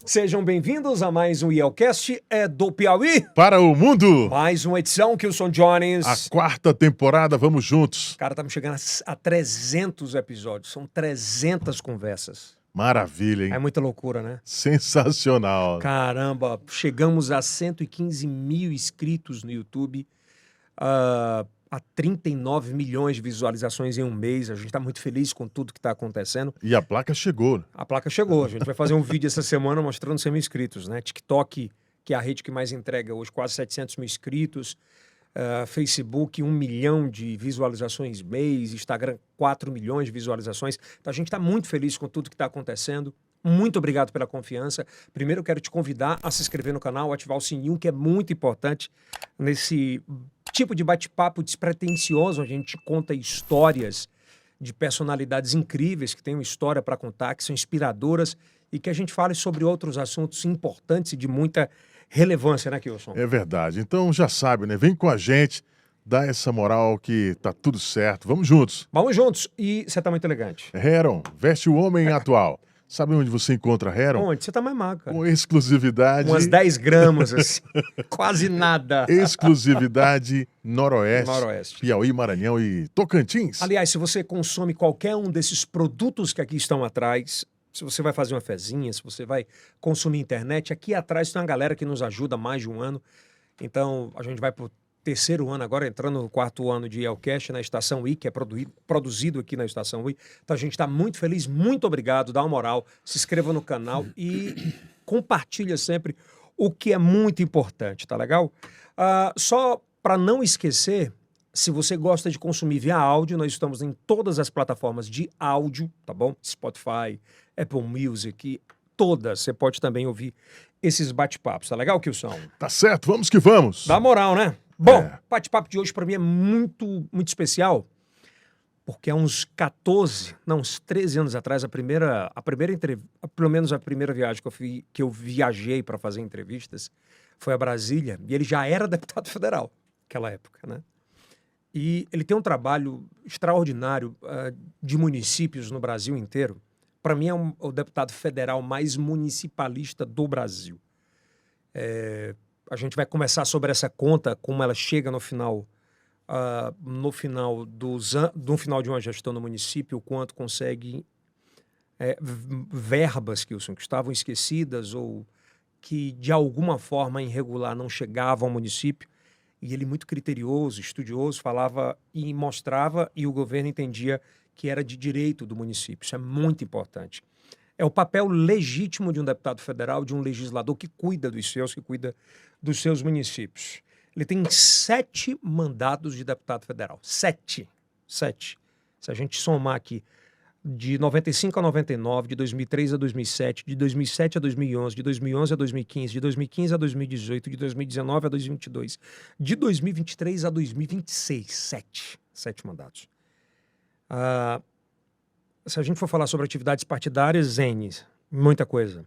Sejam bem-vindos a mais um IELCast do Piauí. Para o mundo. Mais uma edição, Kilson Jones. A 4ª temporada, vamos juntos. Cara, estamos chegando a 300 episódios, são 300 conversas. Maravilha, hein? É muita loucura, né? Sensacional. Caramba, chegamos a 115 mil inscritos no YouTube, a 39 milhões de visualizações em um mês. A gente está muito feliz com tudo que está acontecendo. E a placa chegou. A placa chegou. A gente vai fazer um vídeo essa semana mostrando 100 mil inscritos, né? TikTok, que é a rede que mais entrega hoje, quase 700 mil inscritos. Facebook, 1 milhão de visualizações mês. Instagram, 4 milhões de visualizações. Então a gente está muito feliz com tudo que está acontecendo. Muito obrigado pela confiança. Primeiro eu quero te convidar a se inscrever no canal, ativar o sininho, que é muito importante nesse tipo de bate-papo despretensioso. A gente conta histórias de personalidades incríveis que têm uma história para contar, que são inspiradoras e que a gente fale sobre outros assuntos importantes e de muita relevância, né, Kilson? É verdade. Então já sabe, né? Vem com a gente, dá essa moral que tá tudo certo. Vamos juntos. Vamos juntos. E você tá muito elegante. Heron, veste o homem atual. Sabe onde você encontra Heron? Onde? Você tá mais magro, cara. Com exclusividade... Umas 10 gramas, assim. Quase nada. Exclusividade Noroeste, Noroeste. Piauí, Maranhão e Tocantins. Aliás, se você consome qualquer um desses produtos que aqui estão atrás, se você vai fazer uma fezinha, se você vai consumir internet, aqui atrás tem uma galera que nos ajuda há mais de um ano. Então, a gente vai pro 3º ano agora, entrando no 4º ano de IELCast na Estação I, que é produzido aqui na Estação I. Então a gente está muito feliz, muito obrigado, dá uma moral, se inscreva no canal e compartilha sempre o que é muito importante, tá legal? Só para não esquecer, se você gosta de consumir via áudio, nós estamos em todas as plataformas de áudio, tá bom? Spotify, Apple Music, todas. Você pode também ouvir esses bate-papos, tá legal, Kilson? Tá certo, vamos que vamos. Dá moral, né? Bom, o bate-papo de hoje para mim é muito, muito especial, porque há uns 13 anos atrás, pelo menos a primeira viagem que eu viajei para fazer entrevistas foi a Brasília, e ele já era deputado federal naquela época, né? E ele tem um trabalho extraordinário de municípios no Brasil inteiro. Para mim é o deputado federal mais municipalista do Brasil. A gente vai conversar sobre essa conta, como ela chega no final de uma gestão no município, o quanto consegue verbas, Kilson, que estavam esquecidas ou que de alguma forma irregular não chegavam ao município. E ele, muito criterioso, estudioso, falava e mostrava, e o governo entendia que era de direito do município. Isso é muito importante. É o papel legítimo de um deputado federal, de um legislador que cuida dos seus, que cuida dos seus municípios. Ele tem 7 mandatos de deputado federal. 7. Se a gente somar aqui, de 95 a 99, de 2003 a 2007, de 2007 a 2011, de 2011 a 2015, de 2015 a 2018, de 2019 a 2022, de 2023 a 2026. 7 mandatos. Se a gente for falar sobre atividades partidárias, muita coisa.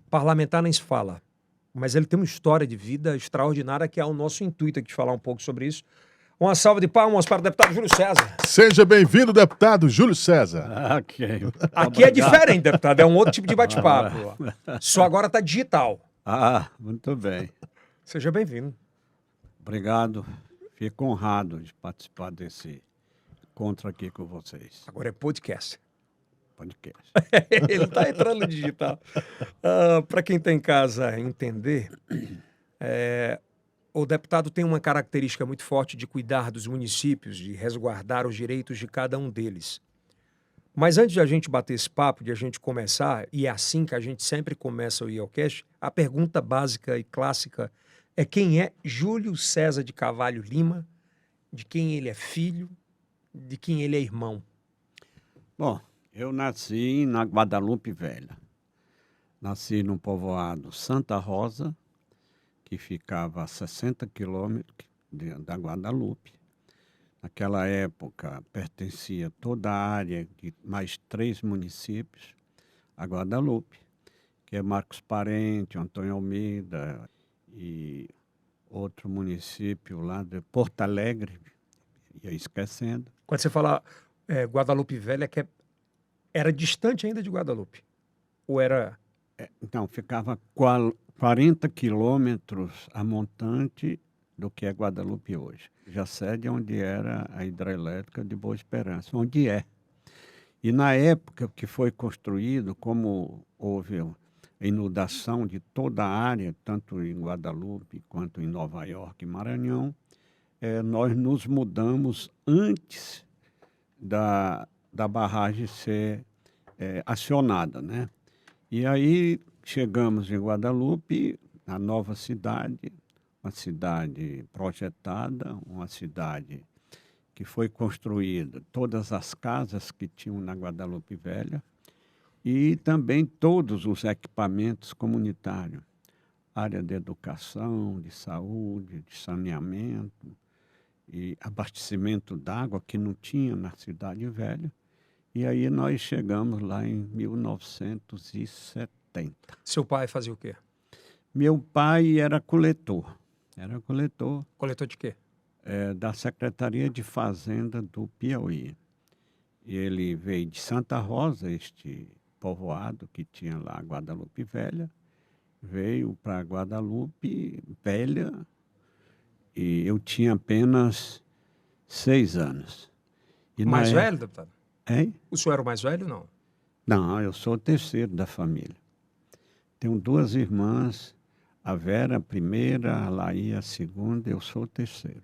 Parlamentar nem se fala. Mas ele tem uma história de vida extraordinária que é o nosso intuito aqui de falar um pouco sobre isso. Uma salva de palmas para o deputado Júlio César. Seja bem-vindo, deputado Júlio César. Ok. Aqui é diferente, deputado. É um outro tipo de bate-papo. Só agora está digital. Muito bem. Seja bem-vindo. Obrigado. Fico honrado de participar desse encontro aqui com vocês. Agora é podcast. Ele está entrando no digital. Para quem está em casa entender, o deputado tem uma característica muito forte de cuidar dos municípios, de resguardar os direitos de cada um deles. Mas antes de a gente bater esse papo, de a gente começar, e é assim que a gente sempre começa o IELCast, a pergunta básica e clássica é quem é Júlio César de Carvalho Lima, de quem ele é filho, de quem ele é irmão. Bom, eu nasci na Guadalupe Velha. Nasci num povoado Santa Rosa, que ficava a 60 quilômetros da Guadalupe. Naquela época, pertencia toda a área de mais 3 municípios a Guadalupe, que é Marcos Parente, Antônio Almeida e outro município lá de Porto Alegre, ia esquecendo. Quando você fala Guadalupe Velha, era distante ainda de Guadalupe? Ou era Então, ficava 40 quilômetros a montante do que é Guadalupe hoje. Já sede onde era a hidrelétrica de Boa Esperança, onde é. E na época que foi construído, como houve a inundação de toda a área, tanto em Guadalupe quanto em Nova York e Maranhão, nós nos mudamos antes da barragem ser acionada, né? E aí chegamos em Guadalupe, a nova cidade, uma cidade projetada, uma cidade que foi construída, todas as casas que tinham na Guadalupe Velha e também todos os equipamentos comunitários, área de educação, de saúde, de saneamento e abastecimento d'água que não tinha na Cidade Velha. E aí nós chegamos lá em 1970. Seu pai fazia o quê? Meu pai era coletor Coletor de quê? da Secretaria de Fazenda do Piauí. E ele veio de Santa Rosa, este povoado que tinha lá Guadalupe Velha, veio para Guadalupe Velha e eu tinha apenas 6 anos. E O mais na velho, deputado? Hein? O senhor era o mais velho, não? Não, eu sou o terceiro da família. Tenho 2 irmãs, a Vera a primeira, a Laí a segunda, eu sou o terceiro.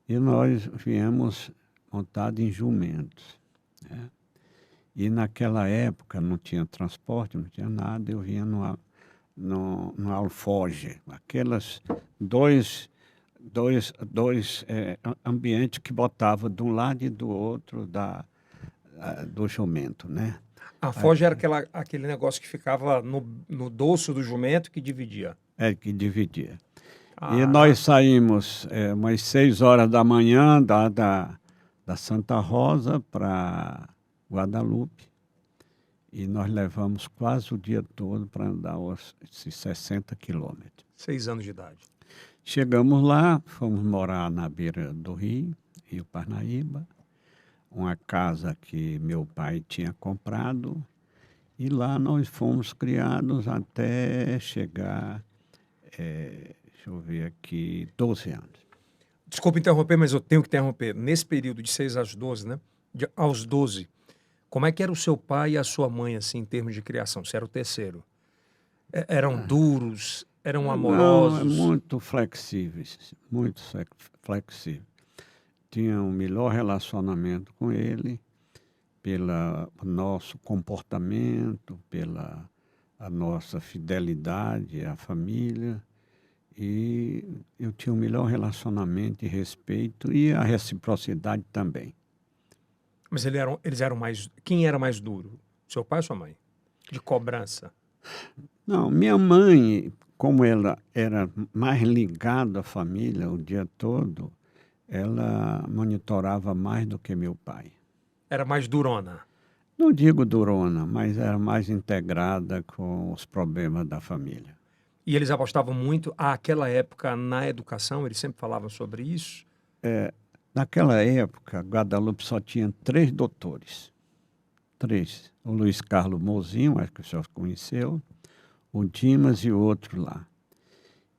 E nós viemos montados em jumentos, né? E naquela época não tinha transporte, não tinha nada, eu vinha no alforge, aquelas dois ambientes que botava de um lado e do outro do jumento, né? A foge era aquele negócio que ficava no dorso do jumento que dividia. Que dividia. E Ah, nós saímos umas 6 horas da manhã da Santa Rosa para Guadalupe e nós levamos quase o dia todo para andar esses 60 quilômetros. 6 anos de idade. Chegamos lá, fomos morar na beira do Rio Parnaíba, uma casa que meu pai tinha comprado, e lá nós fomos criados até chegar, deixa eu ver aqui, 12 anos. Desculpa interromper, mas eu tenho que interromper. Nesse período de 6 às 12, né? Aos 12, como é que era o seu pai e a sua mãe, assim, em termos de criação? Você era o terceiro. Eram duros? Eram amorosos? Não, muito flexíveis, muito flexíveis. Tinha um melhor relacionamento com ele, pelo nosso comportamento, pela a nossa fidelidade à família. E eu tinha um melhor relacionamento e respeito e a reciprocidade também. Mas eles eram mais... Quem era mais duro? Seu pai ou sua mãe? De cobrança? Não, minha mãe, como ela era mais ligada à família o dia todo, ela monitorava mais do que meu pai. Era mais durona? Não digo durona, mas era mais integrada com os problemas da família. E eles apostavam muito, àquela época, na educação? Eles sempre falavam sobre isso? Naquela época, Guadalupe só tinha 3 doutores. 3. O Luiz Carlos Mozinho, acho que o senhor conheceu, o Dimas e o outro lá.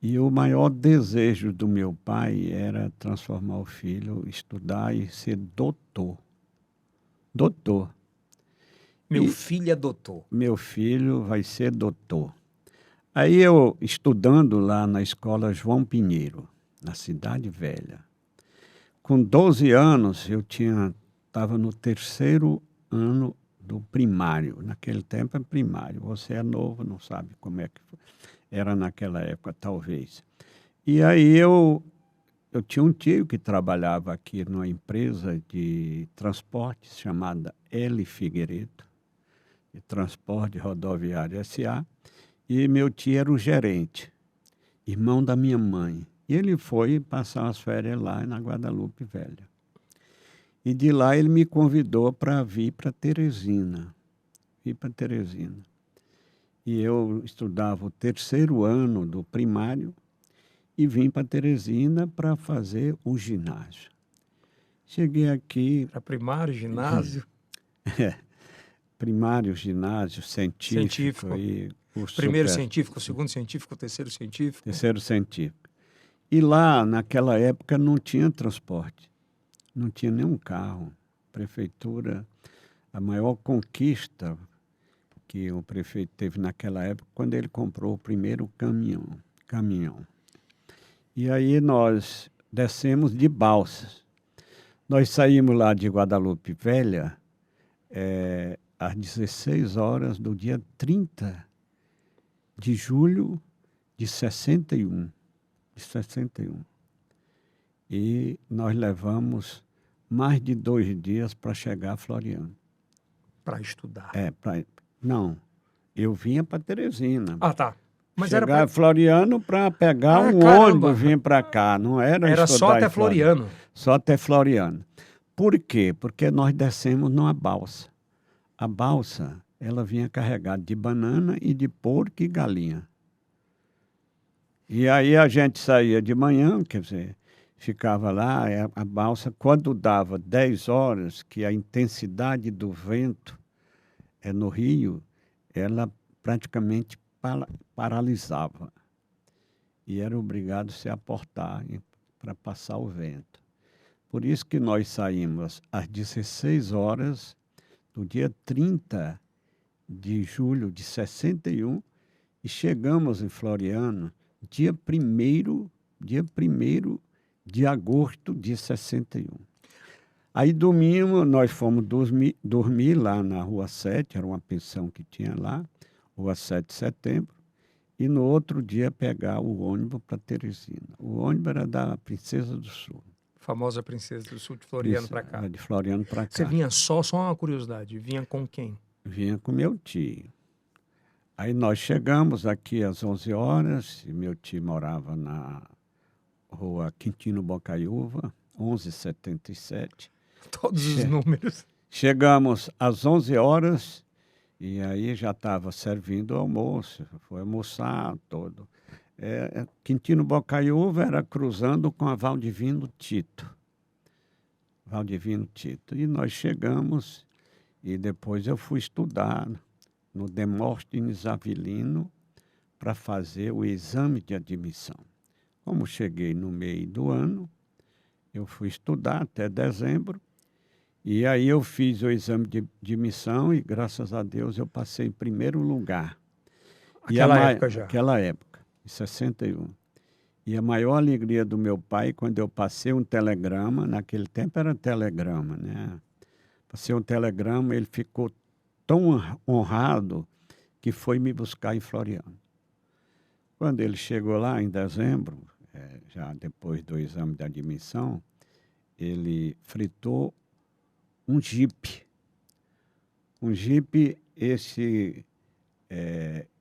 E o maior desejo do meu pai era transformar o filho, estudar e ser doutor. Doutor. Meu filho é doutor. Meu filho vai ser doutor. Aí eu, estudando lá na escola João Pinheiro, na Cidade Velha, com 12 anos eu estava no 3º ano do primário. Naquele tempo é primário. Você é novo, não sabe como é que era naquela época, talvez. E aí eu tinha um tio que trabalhava aqui numa empresa de transporte chamada L. Figueiredo, de Transporte Rodoviário S.A., e meu tio era o gerente, irmão da minha mãe. E ele foi passar as férias lá na Guadalupe Velha. E de lá ele me convidou para vir para Teresina. E eu estudava o 3º ano do primário e vim para Teresina para fazer o ginásio. Cheguei aqui... Para primário, ginásio? primário, ginásio, científico. E curso Primeiro superior. científico, segundo científico, terceiro científico. Terceiro científico. E lá, naquela época, não tinha transporte. Não tinha nenhum carro. Prefeitura, a maior conquista que o prefeito teve naquela época, quando ele comprou o primeiro caminhão. E aí nós descemos de balsas. Nós saímos lá de Guadalupe Velha às 16 horas do dia 30 de julho de 61. E nós levamos mais de 2 dias para chegar a Floriano. Para estudar. Não, eu vinha para Teresina. Ah, tá. Mas Chegar era a Floriano para pegar um caramba. ônibus e vir para cá. Não era só estudar até em Floriano. Floriano. Só até Floriano. Por quê? Porque nós descemos numa balsa. A balsa, ela vinha carregada de banana e de porco e galinha. E aí a gente saía de manhã, quer dizer, ficava lá, a balsa, quando dava 10 horas, que a intensidade do vento no rio, ela praticamente paralisava. E era obrigado a se aportar para passar o vento. Por isso que nós saímos às 16 horas do dia 30 de julho de 61 e chegamos em Floriano dia 1º de agosto de 61. Aí domingo nós fomos dormir lá na Rua 7, era uma pensão que tinha lá, Rua 7 de Setembro, e no outro dia pegar o ônibus para Teresina. O ônibus era da Princesa do Sul. Famosa Princesa do Sul, de Floriano para cá. De Floriano para cá. Você vinha só uma curiosidade, vinha com quem? Vinha com meu tio. Aí nós chegamos aqui às 11 horas, e meu tio morava na Rua Quintino Bocaiúva, 1177. Todos os números. Chegamos às 11 horas e aí já estava servindo o almoço, foi almoçar todo. Quintino Bocaiúva era cruzando com a Valdivino Tito. E nós chegamos e depois eu fui estudar no Demóstenes Avilino para fazer o exame de admissão. Como cheguei no meio do ano, eu fui estudar até dezembro, e aí eu fiz o exame de admissão e, graças a Deus, eu passei em primeiro lugar. Aquela época, em 61. E a maior alegria do meu pai, quando eu passei um telegrama, naquele tempo era telegrama, né? Passei um telegrama, ele ficou tão honrado que foi me buscar em Floriano. Quando ele chegou lá em dezembro, já depois do exame de admissão, ele fritou um jipe. Um jipe,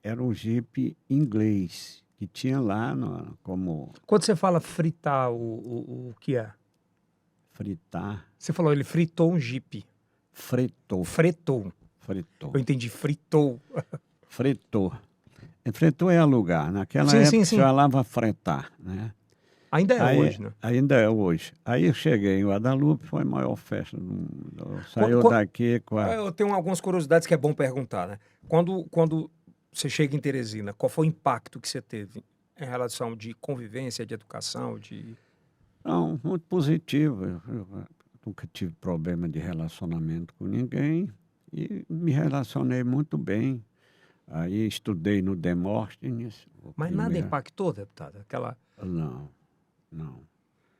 era um jipe inglês, que tinha lá como... Quando você fala fritar, o que é? Fritar. Você falou, ele fritou um jipe. Fretou. Fretou. Eu entendi, fritou. Fretou. Fretou é alugar. Naquela sim, época sim. se falava fretar, né? Ainda é hoje, né? Ainda é hoje. Aí eu cheguei em Guadalupe, foi a maior festa do mundo. Saiu daqui com a... Eu tenho algumas curiosidades que é bom perguntar, né? Quando você chega em Teresina, qual foi o impacto que você teve em relação de convivência, de educação, de... Não, muito positivo. Eu nunca tive problema de relacionamento com ninguém e me relacionei muito bem. Aí estudei no Demóstenes. Mas nada impactou, deputado? Não.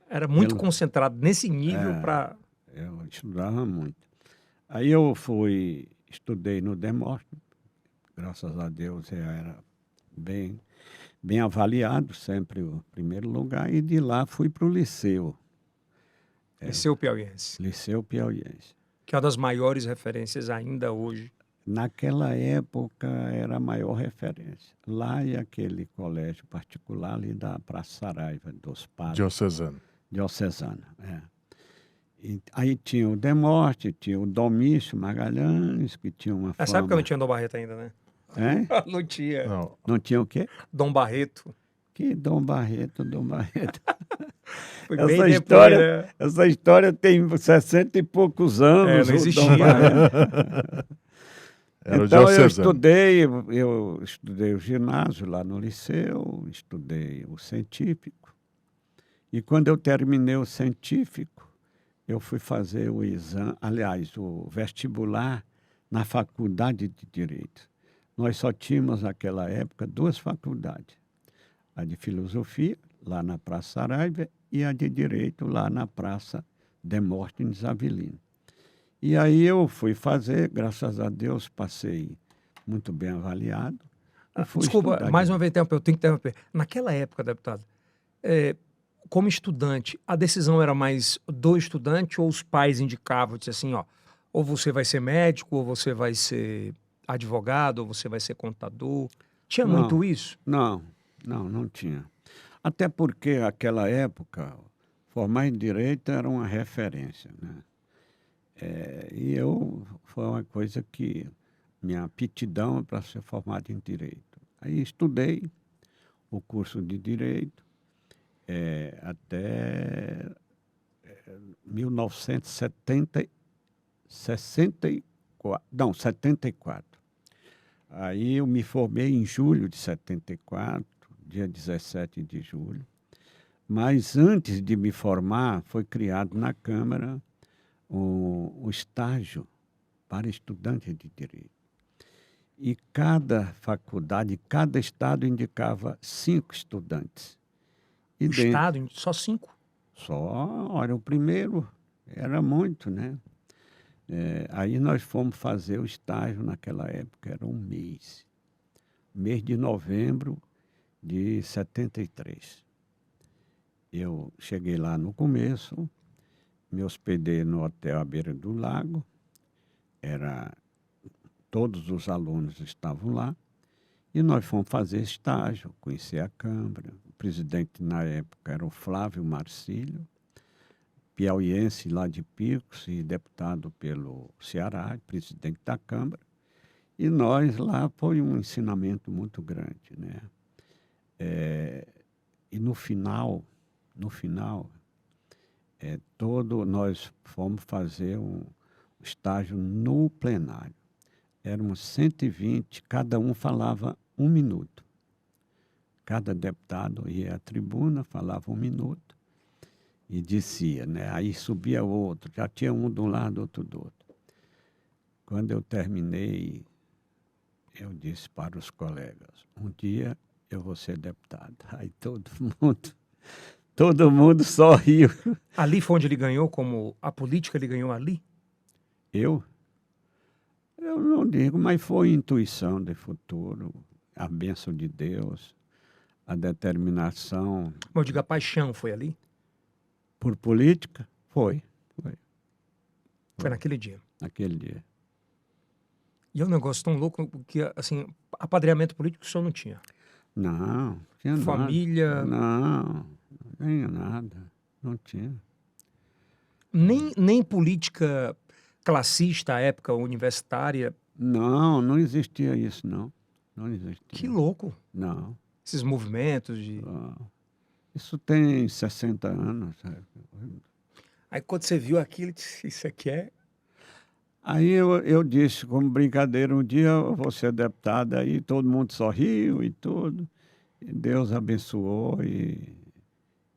Era muito concentrado nesse nível para... Eu estudava muito. Aí estudei no Demóstenes. Graças a Deus eu era bem avaliado, sempre o primeiro lugar. E de lá fui para o Liceu. Liceu Piauiense. Liceu Piauiense. Que é uma das maiores referências ainda hoje. Naquela época era a maior referência. Lá e aquele colégio particular ali da Praça Saraiva, dos Padres. Diocesana, E aí tinha o Demóstenes, tinha o Domício Magalhães, que tinha uma fama... Nessa época não tinha Dom Barreto ainda, né? Não tinha. Não tinha o quê? Dom Barreto. Que Dom Barreto? Foi bem depois, né? Essa história tem 60 e poucos anos. Não existia. Era o Então diocesano. eu estudei o ginásio lá no liceu, estudei o científico. E quando eu terminei o científico, eu fui fazer o exame, aliás, o vestibular na faculdade de Direito. Nós só tínhamos naquela época 2 faculdades, a de Filosofia, lá na Praça Saraiva, e a de Direito, lá na Praça Demóstenes Avelino. E aí eu fui fazer, graças a Deus, passei muito bem avaliado, e fui Desculpa, estudar mais uma Direito. vez eu tenho que interromper. Naquela época, deputado, como estudante, a decisão era mais do estudante ou os pais indicavam, disse assim, ó, ou você vai ser médico, ou você vai ser advogado, ou você vai ser contador. Tinha Não, muito isso? não tinha. Até porque, naquela época, formar em Direito era uma referência, né? E foi uma coisa que, minha aptidão para ser formado em Direito. Aí estudei o curso de Direito até 1970, 64, não, 74. Aí eu me formei em julho de 74, dia 17 de julho. Mas antes de me formar, foi criado na Câmara um estágio para estudantes de Direito. E cada faculdade, cada estado indicava 5 estudantes. E O Estado, só 5? olha, o primeiro era muito, né? Aí nós fomos fazer o estágio naquela época, era um mês de novembro de 73. Eu cheguei lá no começo, me hospedei no hotel à beira do lago, todos os alunos estavam lá, e nós fomos fazer estágio, conhecer a Câmara. O presidente na época era o Flávio Marcílio, piauiense lá de Picos e deputado pelo Ceará, presidente da Câmara. E nós lá foi um ensinamento muito grande, né? E no final, nós fomos fazer um estágio no plenário. Éramos 120, cada um falava 1 minuto. Cada deputado ia à tribuna, falava 1 minuto e descia, né? Aí subia outro, já tinha um de um lado, outro do outro. Quando eu terminei, eu disse para os colegas, um dia eu vou ser deputado. Aí todo mundo sorriu. Ali foi onde ele ganhou, como a política ele ganhou ali? Eu não digo, mas foi intuição de futuro, a bênção de Deus, a determinação. Mas eu digo, a paixão foi ali? Por política? Foi Foi naquele dia. naquele dia. E é um negócio tão louco que, assim, apadrinhamento político o senhor não tinha. Não tinha Família, nada. Não tinha nada. Não tinha. nem política classista, à época universitária. Não existia isso, não. Não existia. Que louco. Não. Esses movimentos de... Isso tem 60 anos. Sabe? Aí quando você viu aquilo, disse, isso aqui é... Aí eu disse, como brincadeira, um dia eu vou ser deputado, aí todo mundo sorriu e tudo. E Deus abençoou e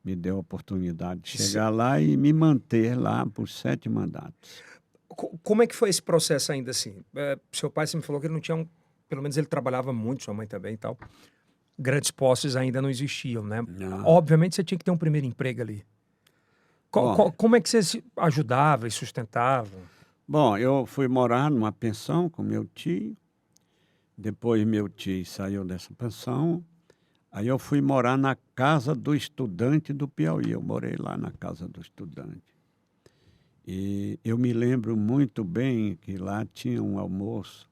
me deu a oportunidade de chegar lá e me manter lá por 7 mandatos. Como é que foi esse processo ainda assim? Seu pai, você me falou que ele não tinha pelo menos ele trabalhava muito, sua mãe também e tal. Grandes posses ainda não existiam, né? Não. Obviamente você tinha que ter um primeiro emprego ali. Como é que você se ajudava e sustentava? Bom, eu fui morar numa pensão com meu tio. Depois meu tio saiu dessa pensão. Aí eu fui morar na casa do estudante do Piauí. Eu morei lá na casa do estudante. E eu me lembro muito bem que lá tinha um almoço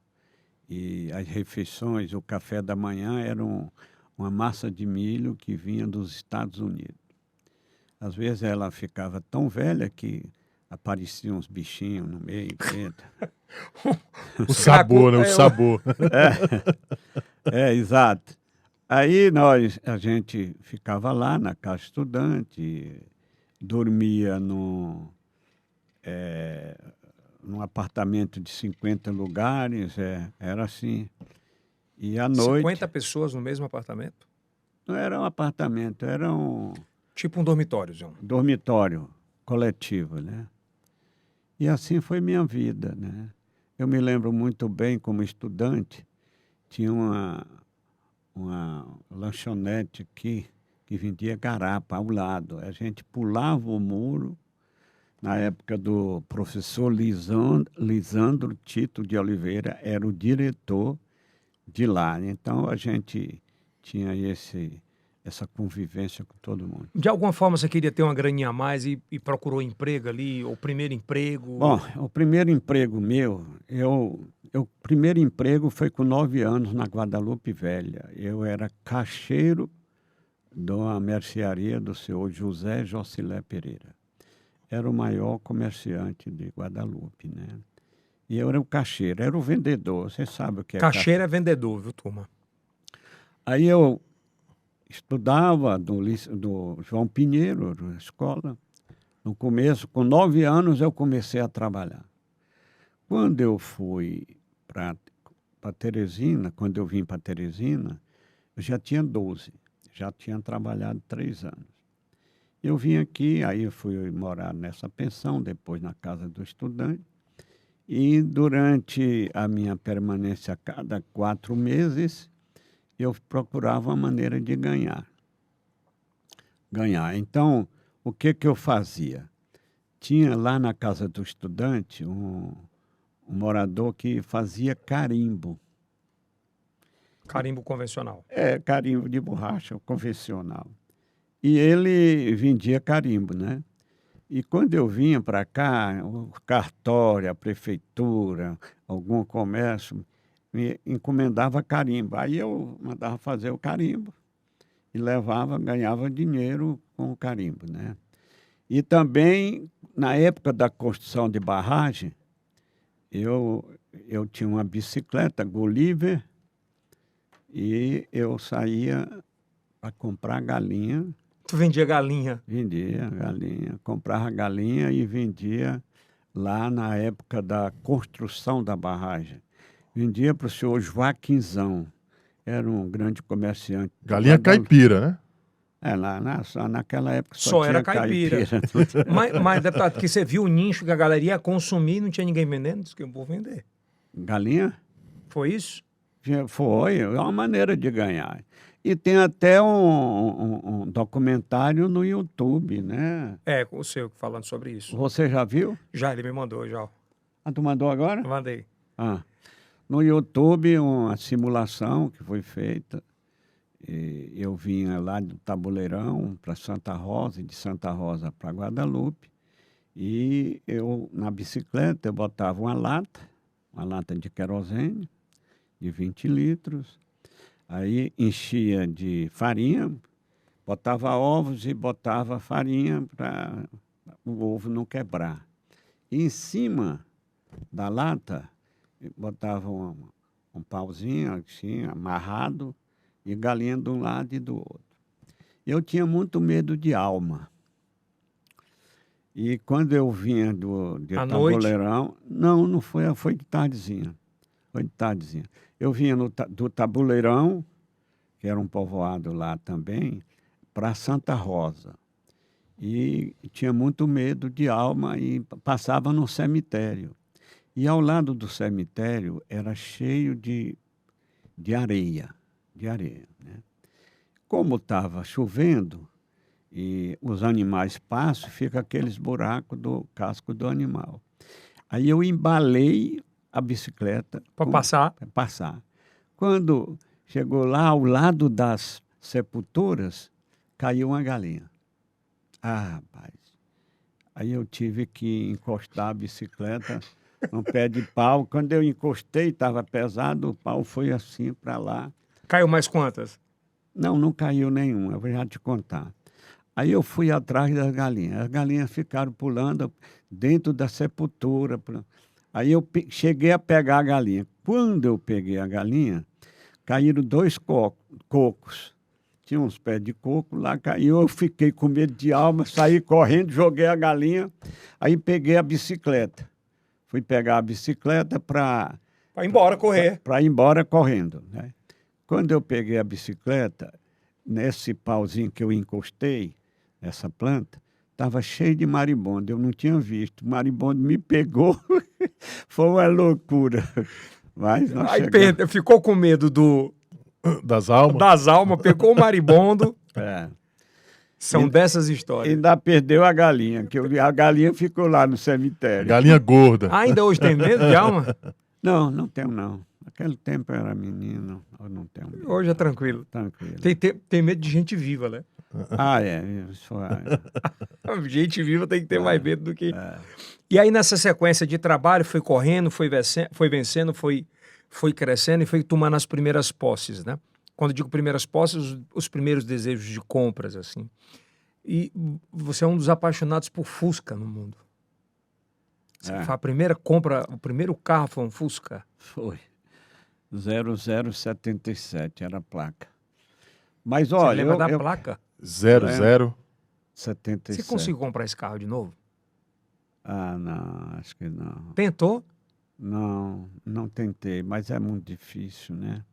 e as refeições, o café da manhã era uma massa de milho que vinha dos Estados Unidos. Às vezes ela ficava tão velha que apareciam uns bichinhos no meio, dentro. O sabor, né? O sabor. Exato. Aí a gente ficava lá na casa estudante, dormia num apartamento de 50 lugares, era assim. E à noite... 50 pessoas no mesmo apartamento? Não era um apartamento, era um Tipo um dormitório, João. dormitório coletivo, né? E assim foi minha vida, né? Eu me lembro muito bem, como estudante, tinha uma lanchonete aqui que vendia garapa ao lado. A gente pulava o muro, na época do professor Lisandro Tito de Oliveira, era o diretor de lá. Então, a gente tinha essa convivência com todo mundo. De alguma forma você queria ter uma graninha a mais e procurou emprego ali, o primeiro emprego? Bom, o primeiro emprego meu, o primeiro emprego foi com 9 anos na Guadalupe Velha. Eu era caixeiro de uma mercearia do senhor José Jocilé Pereira. Era o maior comerciante de Guadalupe, né? E eu era o caixeiro, era o vendedor. Você sabe o que é Caixeiro é vendedor, viu, turma? Aí eu estudava do João Pinheiro, na escola. No começo, com 9 anos, eu comecei a trabalhar. Quando eu fui para Teresina, quando eu vim para Teresina, eu já tinha 12, já tinha trabalhado 3 anos. Eu vim aqui, aí eu fui morar nessa pensão, depois na casa do estudante, e durante a minha permanência, a cada 4 meses, eu procurava uma maneira de ganhar. Então, o que eu fazia? Tinha lá na casa do estudante um morador que fazia carimbo. Carimbo convencional. Carimbo de borracha convencional. E ele vendia carimbo, né? E quando eu vinha para cá, o cartório, a prefeitura, algum comércio, me encomendava carimbo. Aí eu mandava fazer o carimbo e levava, ganhava dinheiro com o carimbo, né? E também, na época da construção de barragem, eu tinha uma bicicleta Gulliver e eu saía para comprar galinha. Tu vendia galinha? Vendia galinha, comprava galinha e vendia lá na época da construção da barragem. Vendia para o senhor Joaquinzão, era um grande comerciante. Galinha caipira, né? Só naquela época Só tinha era caipira. mas, deputado, que você viu o nicho que a galera ia consumir e não tinha ninguém vendendo, disse que eu vou vender. Galinha? Foi isso? Foi, é uma maneira de ganhar. E tem até um documentário no YouTube, né? O seu falando sobre isso. Você já viu? Já, ele me mandou, já. Ah, tu mandou agora? Mandei. No YouTube, uma simulação que foi feita. E eu vinha lá do Tabuleirão para Santa Rosa, e de Santa Rosa para Guadalupe. E eu, na bicicleta, eu botava uma lata de querosene, de 20 litros. Aí enchia de farinha, botava ovos e botava farinha para o ovo não quebrar. E em cima da lata, botava um pauzinho assim, amarrado, e galinha de um lado e do outro. Eu tinha muito medo de alma. E quando eu vinha de Tabuleirão... Não foi, foi de tardezinha. Foi de tardezinha. Eu vinha do Tabuleirão, que era um povoado lá também, para Santa Rosa. E tinha muito medo de alma e passava no cemitério. E ao lado do cemitério era cheio de areia. Né? Como estava chovendo e os animais passam, fica aqueles buracos do casco do animal. Aí eu embalei a bicicleta. Para passar? Para passar. Quando chegou lá ao lado das sepulturas, caiu uma galinha. Rapaz. Aí eu tive que encostar a bicicleta no pé de pau. Quando eu encostei, estava pesado, o pau foi assim para lá. Caiu mais quantas? Não caiu nenhuma, eu vou já te contar. Aí eu fui atrás das galinhas. As galinhas ficaram pulando dentro da sepultura. Aí eu cheguei a pegar a galinha. Quando eu peguei a galinha, caíram 2 cocos. Tinha uns pés de coco, lá caiu. Eu fiquei com medo de alma, saí correndo, joguei a galinha. Aí peguei a bicicleta. fui pegar a bicicleta para Vai embora correr. ir embora correndo, né? Quando eu peguei a bicicleta, nesse pauzinho que eu encostei, nessa planta, estava cheio de marimbondo, eu não tinha visto. O marimbondo me pegou, foi uma loucura. Mas nós Aí chegamos. ficou com medo Das almas? das almas, pegou o maribondo. É. São dessas histórias. Ainda perdeu a galinha, a galinha ficou lá no cemitério. Galinha gorda. Ainda hoje tem medo de alma? Não tenho não. Naquele tempo eu era menino, eu não tenho medo. Hoje é tranquilo. Tranquilo. Tem medo de gente viva, né? Isso é. Gente viva tem que ter mais medo do que... E aí, nessa sequência de trabalho, foi correndo, foi vencendo, foi crescendo e foi tomando as primeiras posses, né? Quando eu digo primeiras posses, os primeiros desejos de compras, assim. E você é um dos apaixonados por Fusca no mundo. A primeira compra, o primeiro carro foi um Fusca. Foi. 0077 era a placa. Mas olha, Você lembra da placa? 00. 77. Você conseguiu comprar esse carro de novo? Não, acho que não. Tentou? Não tentei, mas é muito difícil, né?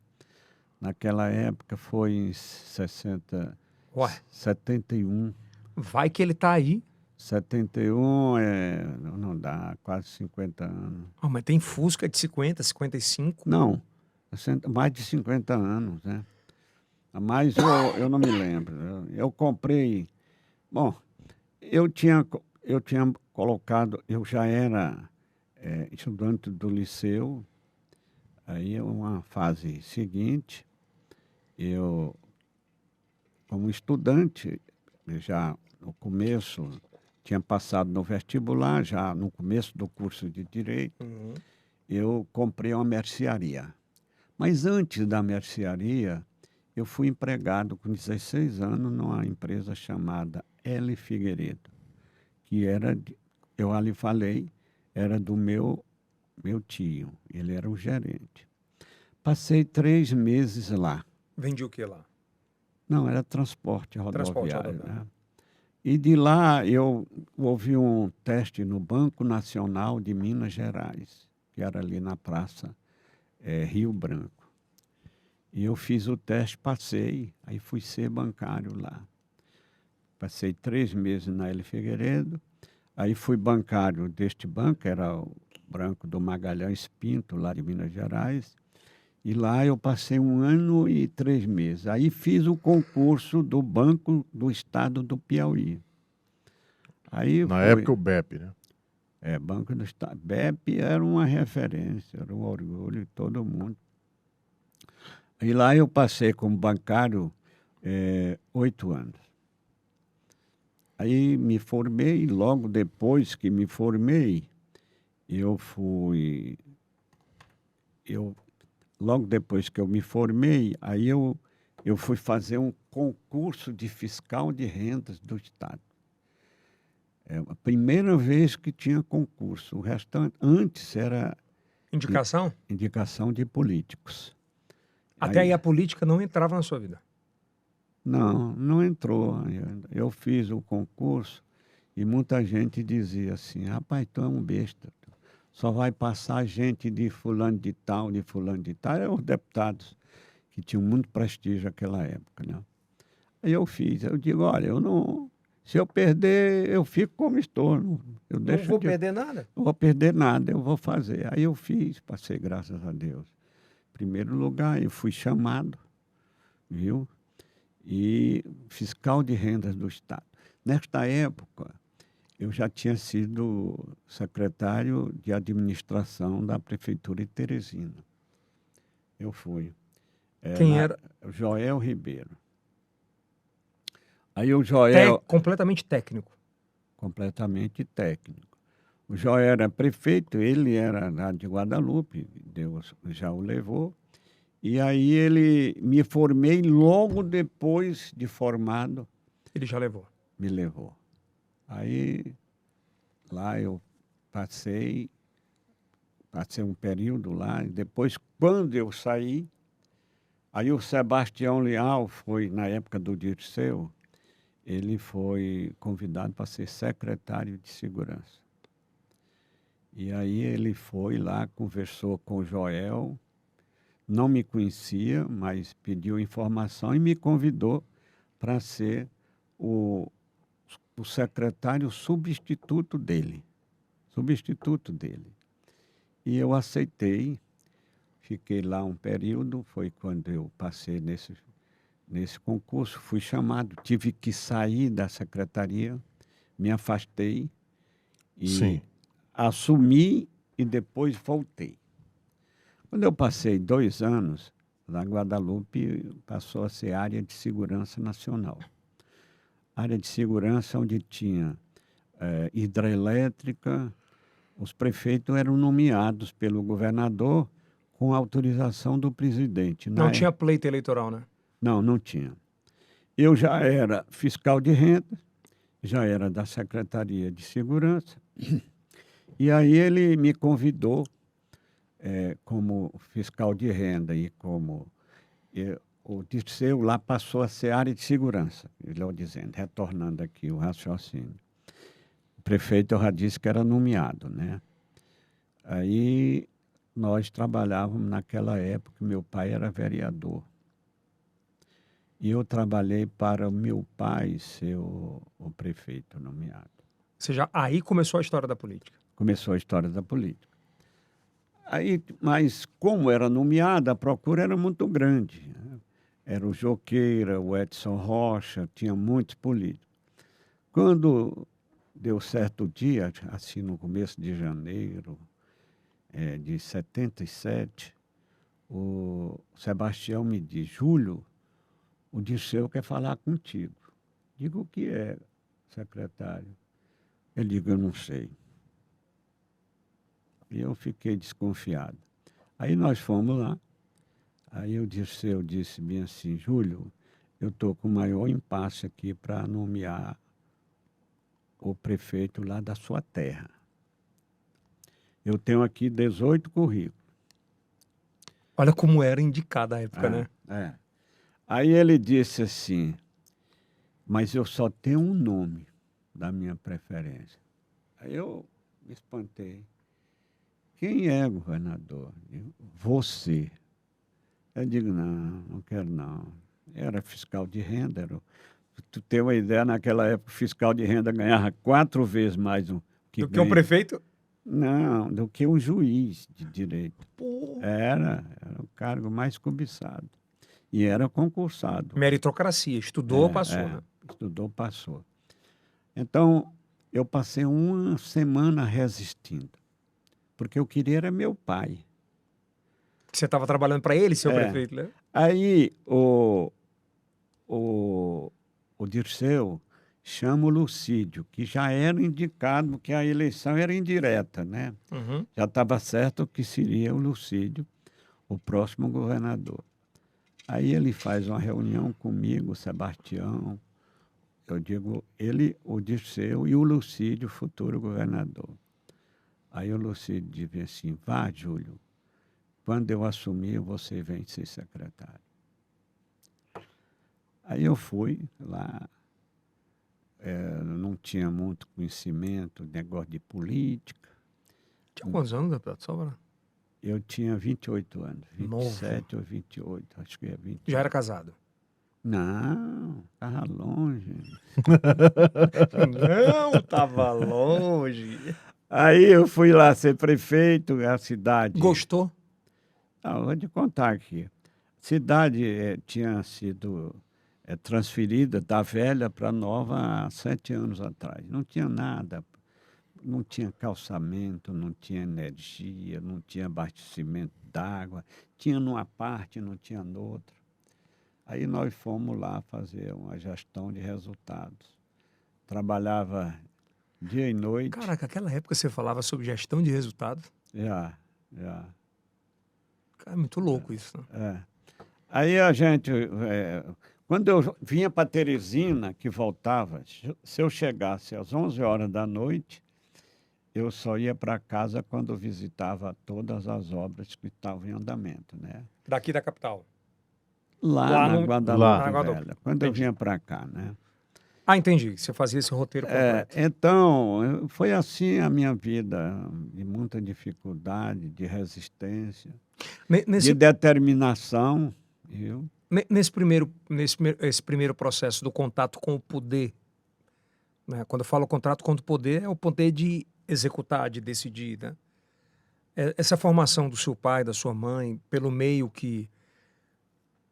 Naquela época foi em 71. Vai que ele tá aí. 71 não dá, quase 50 anos. Mas tem Fusca de 50, 55. Não, mais de 50 anos, né? Mas eu não me lembro. Eu comprei... Bom, eu tinha colocado... Eu já era estudante do liceu. Aí, uma fase seguinte, eu, como estudante, já no começo... Tinha passado no vestibular, já no começo do curso de Direito, eu comprei uma mercearia. Mas antes da mercearia, eu fui empregado com 16 anos numa empresa chamada L. Figueiredo, que eu ali falei, era do meu tio, ele era o gerente. Passei 3 meses lá. Vendia o que lá? Não, era transporte rodoviário. Né? E de lá eu houve um teste no Banco Nacional de Minas Gerais, que era ali na Praça Rio Branco. E eu fiz o teste, passei, aí fui ser bancário lá. Passei 3 meses na L. Figueiredo, aí fui bancário deste banco, era o Banco do Magalhães Pinto, lá de Minas Gerais. E lá eu passei 1 ano e 3 meses. Aí fiz o concurso do Banco do Estado do Piauí. Aí Na época o BEP, né? Banco do Estado. BEP era uma referência, era um orgulho de todo mundo. E lá eu passei como bancário 8 anos. Aí me formei, logo depois que me formei, logo depois que eu me formei, aí eu fui fazer um concurso de fiscal de rendas do Estado. É a primeira vez que tinha concurso. O restante, antes era... Indicação? Indicação de políticos. Até aí a política não entrava na sua vida? Não entrou. Eu fiz o concurso e muita gente dizia assim, rapaz, tu é um besta. Só vai passar gente de fulano de tal, de fulano de tal. Eram os deputados que tinham muito prestígio naquela época, né? Aí eu fiz. Eu digo, olha, eu não... Se eu perder, eu fico como estou. Não vou perder nada? Não vou perder nada, eu vou fazer. Aí eu fiz, passei, graças a Deus. Em primeiro lugar, eu fui chamado, viu? E fiscal de rendas do Estado. Nesta época, eu já tinha sido secretário de administração da Prefeitura de Teresina. Eu fui. Quem era? Joel Ribeiro. Aí o Joel... Completamente técnico. Completamente técnico. O Joel era prefeito, ele era lá de Guadalupe, Deus já o levou. E aí me formei logo depois de formado. Ele já levou? Me levou. Aí lá eu passei um período lá, e depois, quando eu saí, aí o Sebastião Leal foi, na época do Dirceu, ele foi convidado para ser secretário de segurança. E aí ele foi lá, conversou com o Joel, não me conhecia, mas pediu informação e me convidou para ser o, o secretário substituto dele. Substituto dele. E eu aceitei, fiquei lá um período, foi quando eu passei nesse concurso, fui chamado, tive que sair da secretaria, me afastei e Sim. assumi e depois voltei. Quando eu passei 2 anos, lá em Guadalupe passou a ser área de segurança nacional. Área de segurança onde tinha hidrelétrica, os prefeitos eram nomeados pelo governador com autorização do presidente. Não tinha pleito eleitoral, né? Não, não tinha. Eu já era fiscal de renda, já era da Secretaria de Segurança, e aí ele me convidou como fiscal de renda e como o Dirceu lá passou a ser área de segurança, melhor dizendo, retornando aqui o raciocínio. O prefeito eu já disse que era nomeado, né? Aí nós trabalhávamos naquela época, meu pai era vereador. E eu trabalhei para o meu pai ser o prefeito nomeado. Ou seja, aí começou a história da política. Começou a história da política. Aí, mas como era nomeado, a procura era muito grande, né? Era o Joqueira, o Edson Rocha, tinha muitos políticos. Quando deu certo dia, assim no começo de janeiro de 77, o Sebastião me diz, Júlio, o Dirceu quer falar contigo. Digo, o que é, secretário? Ele diz, eu não sei. E eu fiquei desconfiado. Aí nós fomos lá. Aí o Dirceu disse bem assim, Júlio, eu estou com o maior impasse aqui para nomear o prefeito lá da sua terra. Eu tenho aqui 18 currículos. Olha como era indicada a época, né? É. Aí ele disse assim, mas eu só tenho um nome da minha preferência. Aí eu me espantei. Quem é, governador? Você. Eu digo, não quero não. Era fiscal de renda. Tu tem uma ideia, naquela época o fiscal de renda ganhava 4 vezes mais Do que um prefeito? Não, do que um juiz de direito. Pô. Era o cargo mais cobiçado. E era concursado. Meritocracia. Estudou, passou, né? Estudou, passou. Então, eu passei uma semana resistindo. Porque eu queria era meu pai. Você estava trabalhando para ele, seu prefeito, né? Aí o Dirceu chama o Lucídio, que já era indicado, porque a eleição era indireta, né? Uhum. Já estava certo que seria o Lucídio, o próximo governador. Aí ele faz uma reunião comigo, o Sebastião, eu digo, ele, o Dirceu e o Lucídio, futuro governador. Aí o Lucídio diz assim, vá, Júlio, quando eu assumir, você vem ser secretário. Aí eu fui lá, não tinha muito conhecimento, negócio de política. Tinha quantos anos, Beto? Só para... Eu tinha 28 anos, 27 Novo. ou 28, acho que é 28. Já era casado? Não, estava longe. Não, estava longe. Aí eu fui lá ser prefeito, a cidade... Gostou? Não, vou te contar aqui. A cidade tinha sido transferida da velha para a nova há 7 anos atrás. Não tinha nada, não tinha calçamento, não tinha energia, não tinha abastecimento d'água. Tinha numa parte, não tinha noutra. Aí nós fomos lá fazer uma gestão de resultados. Trabalhava dia e noite. Caraca, aquela época você falava sobre gestão de resultados. Já. Cara, é muito louco isso, né? Aí a gente, quando eu vinha para Teresina, que voltava, se eu chegasse às 11 horas da noite, eu só ia para casa quando eu visitava todas as obras que estavam em andamento, né? Daqui da capital. Lá Lá na no- Guadalupe lá na Guadalupe. Velha, quando eu Entendi. vinha para cá, né? Ah, entendi. Você fazia esse roteiro completo. Então, foi assim a minha vida, de muita dificuldade, de resistência, Ne- de Nesse, determinação. Eu, esse primeiro processo do contato com o poder, né? Quando eu falo contato com o poder, é o poder de executar, de decidir, né? Essa formação do seu pai, da sua mãe, pelo meio que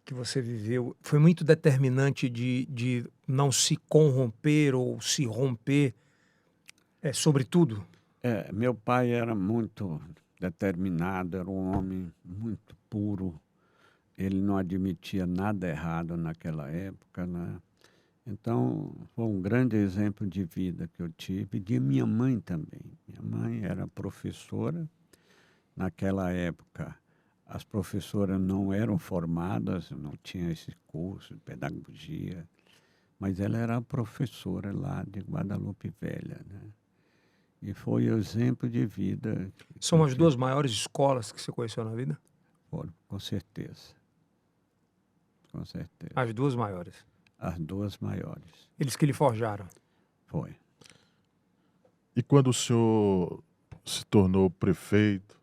você viveu, foi muito determinante de não se corromper ou se romper, sobretudo? meu pai era muito determinado, era um homem muito puro. Ele não admitia nada errado naquela época, né? Então, foi um grande exemplo de vida que eu tive, de minha mãe também. Minha mãe era professora. Naquela época, as professoras não eram formadas, não tinham esse curso de pedagogia, mas ela era professora lá de Guadalupe Velha, né? E foi o exemplo de vida que São eu as tive. duas maiores escolas que você conheceu na vida? Foram, com certeza, com certeza. As duas maiores. As duas maiores. Eles que lhe forjaram. Foi. E quando o senhor se tornou prefeito,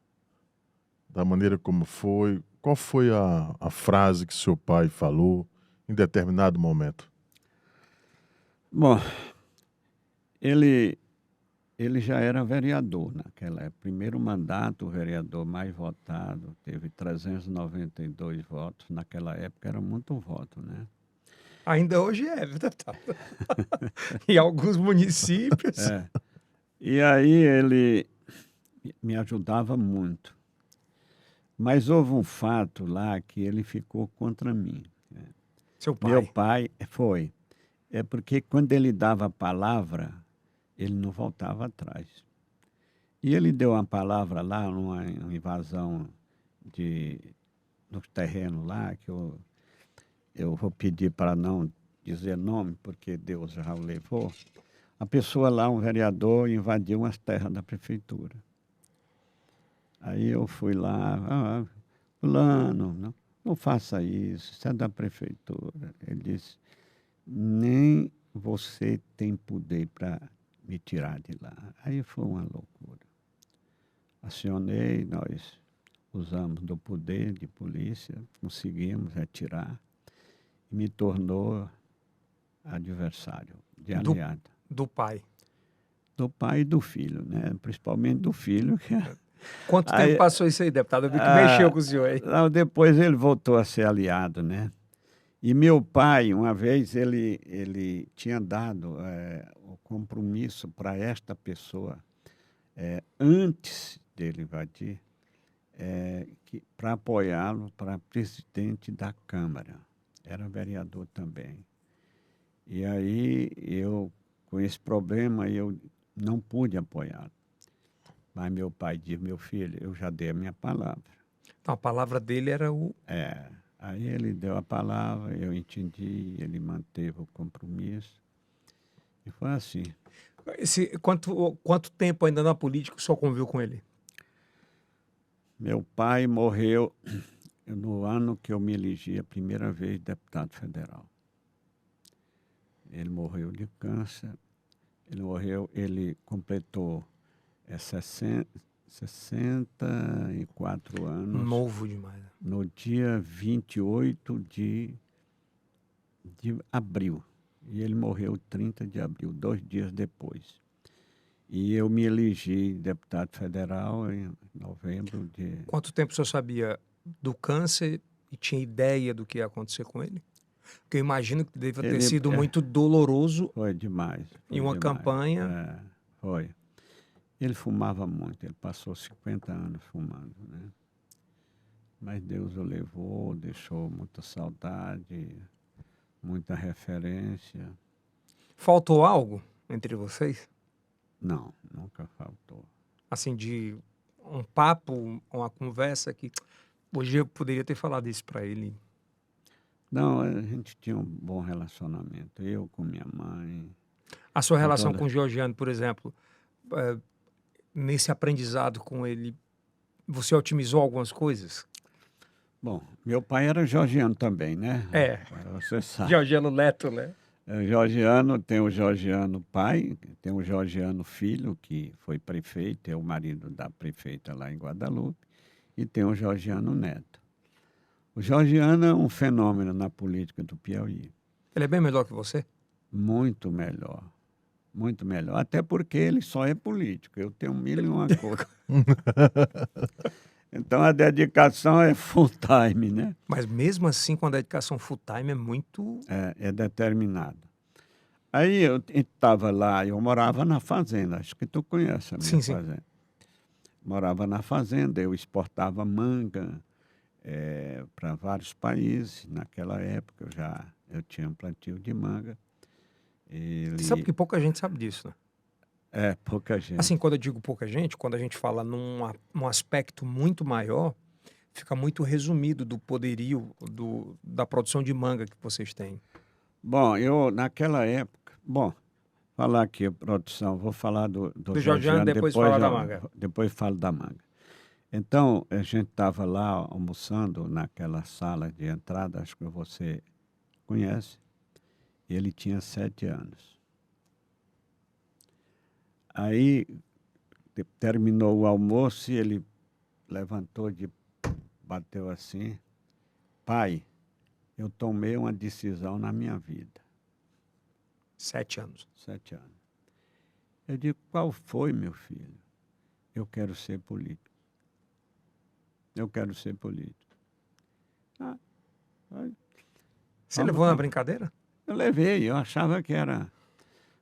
da maneira como foi, qual foi a frase que seu pai falou em determinado momento? Bom, ele, ele já era vereador naquela época. Primeiro mandato, o vereador mais votado, teve 392 votos. Naquela época era muito voto, né? Ainda hoje viu, deputado? Em alguns municípios. É. E aí ele me ajudava muito. Mas houve um fato lá que ele ficou contra mim. Seu Meu pai. pai foi. É porque quando ele dava a palavra, ele não voltava atrás. E ele deu uma palavra lá, numa invasão nos terrenos lá, que eu vou pedir para não dizer nome, porque Deus já o levou. A pessoa lá, um vereador, invadiu umas terras da prefeitura. Aí eu fui lá, fulano, não faça isso, isso é da prefeitura. Ele disse, nem você tem poder para me tirar de lá. Aí foi uma loucura. Acionei, nós usamos do poder de polícia, conseguimos retirar e me tornou adversário, de aliado. Do pai. Do pai e do filho, né? Principalmente do filho. Quanto Aí, tempo passou isso aí, deputado? Eu vi que mexeu com o senhor aí. Depois ele voltou a ser aliado, né? E meu pai, uma vez, ele tinha dado o compromisso para esta pessoa, antes dele invadir, para apoiá-lo para presidente da Câmara. Era vereador também. E aí, eu, com esse problema, eu não pude apoiá-lo. Mas meu pai disse, meu filho, eu já dei a minha palavra. Então, a palavra dele era o... Aí ele deu a palavra, eu entendi, ele manteve o compromisso. E foi assim. Quanto tempo ainda na política o senhor conviveu com ele? Meu pai morreu no ano que eu me elegi a primeira vez deputado federal. Ele morreu de câncer. Ele completou 64 anos. Novo demais. No dia 28 de abril. E ele morreu 30 de abril, 2 dias depois. E eu me elegi deputado federal em novembro de... Quanto tempo o senhor sabia do câncer e tinha ideia do que ia acontecer com ele? Porque eu imagino que deva ter sido muito doloroso. Foi demais. Em uma campanha. Foi. Ele fumava muito, ele passou 50 anos fumando, né? Mas Deus o levou, deixou muita saudade, muita referência. Faltou algo entre vocês? Não, nunca faltou. Assim, de um papo, uma conversa que hoje eu poderia ter falado isso para ele. Não, a gente tinha um bom relacionamento, eu com minha mãe. A sua relação com o Georgiano, por exemplo, nesse aprendizado com ele, você otimizou algumas coisas? Bom, meu pai era georgiano também, né? É. Você sabe. Georgiano Neto, né? Tem o Georgiano pai, tem o Georgiano filho, que foi prefeito, é o marido da prefeita lá em Guadalupe, e tem o Georgiano neto. O Georgiano é um fenômeno na política do Piauí. Ele é bem melhor que você? Muito melhor. Muito melhor. Até porque ele só é político. Eu tenho mil e uma coisa. Então a dedicação é full time, né? Mas mesmo assim, com a dedicação full time, é muito... É determinado. Aí eu estava lá, eu morava na fazenda, acho que tu conhece a minha Sim, sim. fazenda. Morava na fazenda, eu exportava manga para vários países. Naquela época eu tinha um plantio de manga. Você sabe que pouca gente sabe disso, né? Pouca gente. Assim, quando eu digo pouca gente, quando a gente fala num aspecto muito maior, fica muito resumido do poderio da produção de manga que vocês têm. Bom, eu naquela época... Bom, falar aqui, produção, vou falar do Georgiano, depois falar da manga. Depois falo da manga. Então, a gente estava lá almoçando naquela sala de entrada, acho que você conhece, e ele tinha 7 anos. Aí, terminou o almoço e ele levantou, bateu assim, pai, eu tomei uma decisão na minha vida. 7 anos. 7 anos. Eu digo, qual foi, meu filho? Eu quero ser político. Eu quero ser político. Você levou na brincadeira? Eu levei, eu achava que era...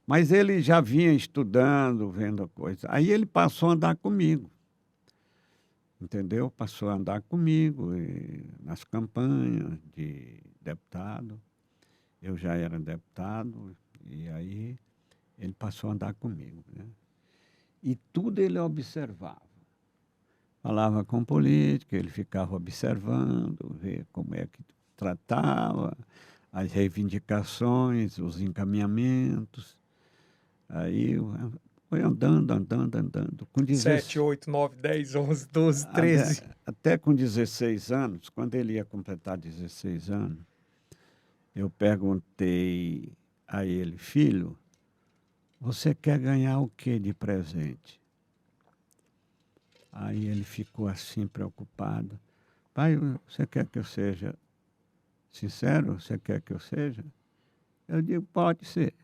Mas ele já vinha estudando, vendo coisa. Aí ele passou a andar comigo. Entendeu? Passou a andar comigo nas campanhas de deputado. Eu já era deputado, e aí ele passou a andar comigo, né? E tudo ele observava. Falava com política, ele ficava observando, ver como é que tratava, as reivindicações, os encaminhamentos. Aí foi andando. Com 7, 8, 9, 10, 11, 12, 13. Até com 16 anos, quando ele ia completar 16 anos, eu perguntei a ele, filho, você quer ganhar o que de presente? Aí ele ficou assim, preocupado. Pai, você quer que eu seja sincero? Você quer que eu seja? Eu digo, pode ser.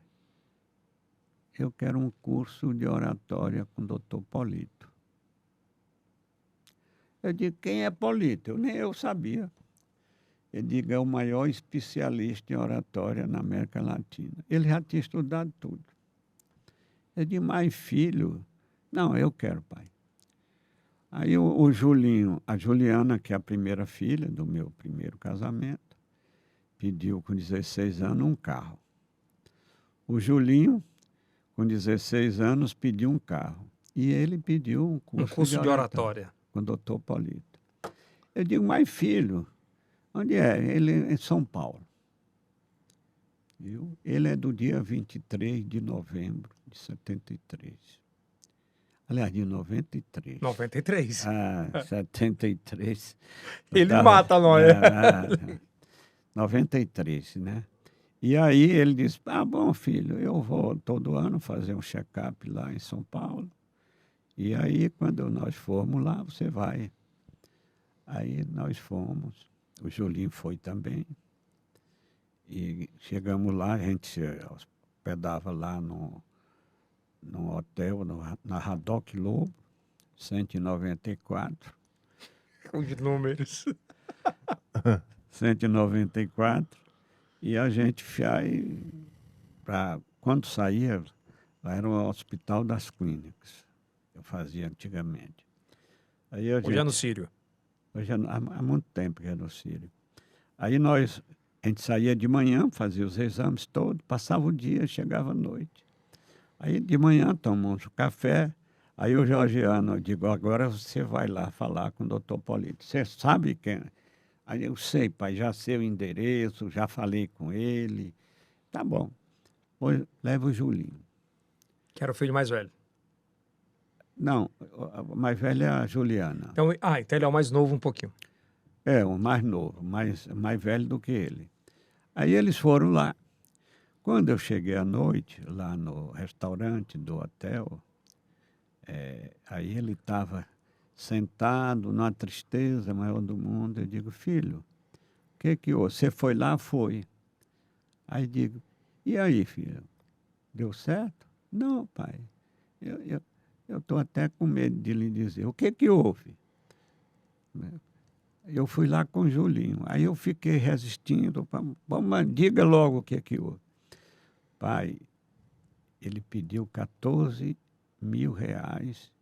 Eu quero um curso de oratória com o doutor Polito. Eu digo, quem é Polito? Nem eu sabia. Ele digo, é o maior especialista em oratória na América Latina. Ele já tinha estudado tudo. Eu digo, mas filho, não, eu quero, pai. Aí o Julinho, a Juliana, que é a primeira filha do meu primeiro casamento, pediu com 16 anos um carro. O Julinho, com 16 anos, pediu um carro. E ele pediu um curso de oratória com o doutor Polito. Eu digo, mas filho, onde é? Ele é em São Paulo. Viu? Ele é do dia 23 de novembro de 73. Aliás, de 93. 93. 73. Ele mata nós. 93, né? E aí ele disse, bom, filho, eu vou todo ano fazer um check-up lá em São Paulo. E aí, quando nós formos lá, você vai. Aí nós fomos. O Julinho foi também. E chegamos lá, a gente se hospedava lá no hotel, na Haddock Lobo, 194. Com de números. 194. E a gente quando saía, lá era o Hospital das Clínicas. Eu fazia antigamente. Aí Hoje é no Sírio. Hoje há muito tempo que é no Sírio. Aí a gente saía de manhã, fazia os exames todos, passava o dia, chegava à noite. Aí de manhã tomamos um café, aí o Georgiano, eu digo, agora você vai lá falar com o doutor Polito. Você sabe quem? Aí eu sei, pai, já sei o endereço, já falei com ele. Tá bom. Pois leva o Julinho. Que era o filho mais velho. Não, a mais velha é a Juliana. Então ele é o mais novo um pouquinho. É, o mais novo, mais velho do que ele. Aí eles foram lá. Quando eu cheguei à noite, lá no restaurante do hotel, aí ele estava sentado numa tristeza maior do mundo. Eu digo, filho, o que houve? Você foi lá? Foi. Aí digo, e aí, filho? Deu certo? Não, pai. Eu estou até com medo de lhe dizer. O que houve? Eu fui lá com o Julinho. Aí eu fiquei resistindo. Vamos, diga logo o que houve. Pai, ele pediu 14 mil reais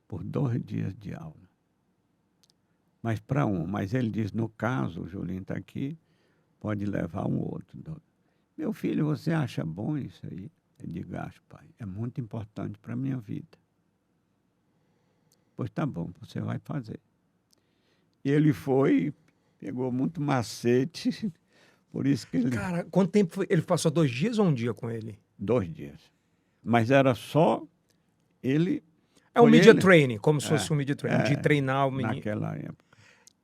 por 2 dias de aula. Mas para um. Mas ele diz, no caso, o Julinho está aqui, pode levar um outro. Meu filho, você acha bom isso aí? Eu digo, acho, pai. É muito importante para a minha vida. Pois tá bom, você vai fazer. E ele foi, pegou muito macete, por isso que ele... Cara, quanto tempo foi? Ele passou 2 dias ou 1 dia com ele? 2 dias. Mas era só ele... É um foi media ele. training, como se fosse um media training, de treinar o menino. Naquela época.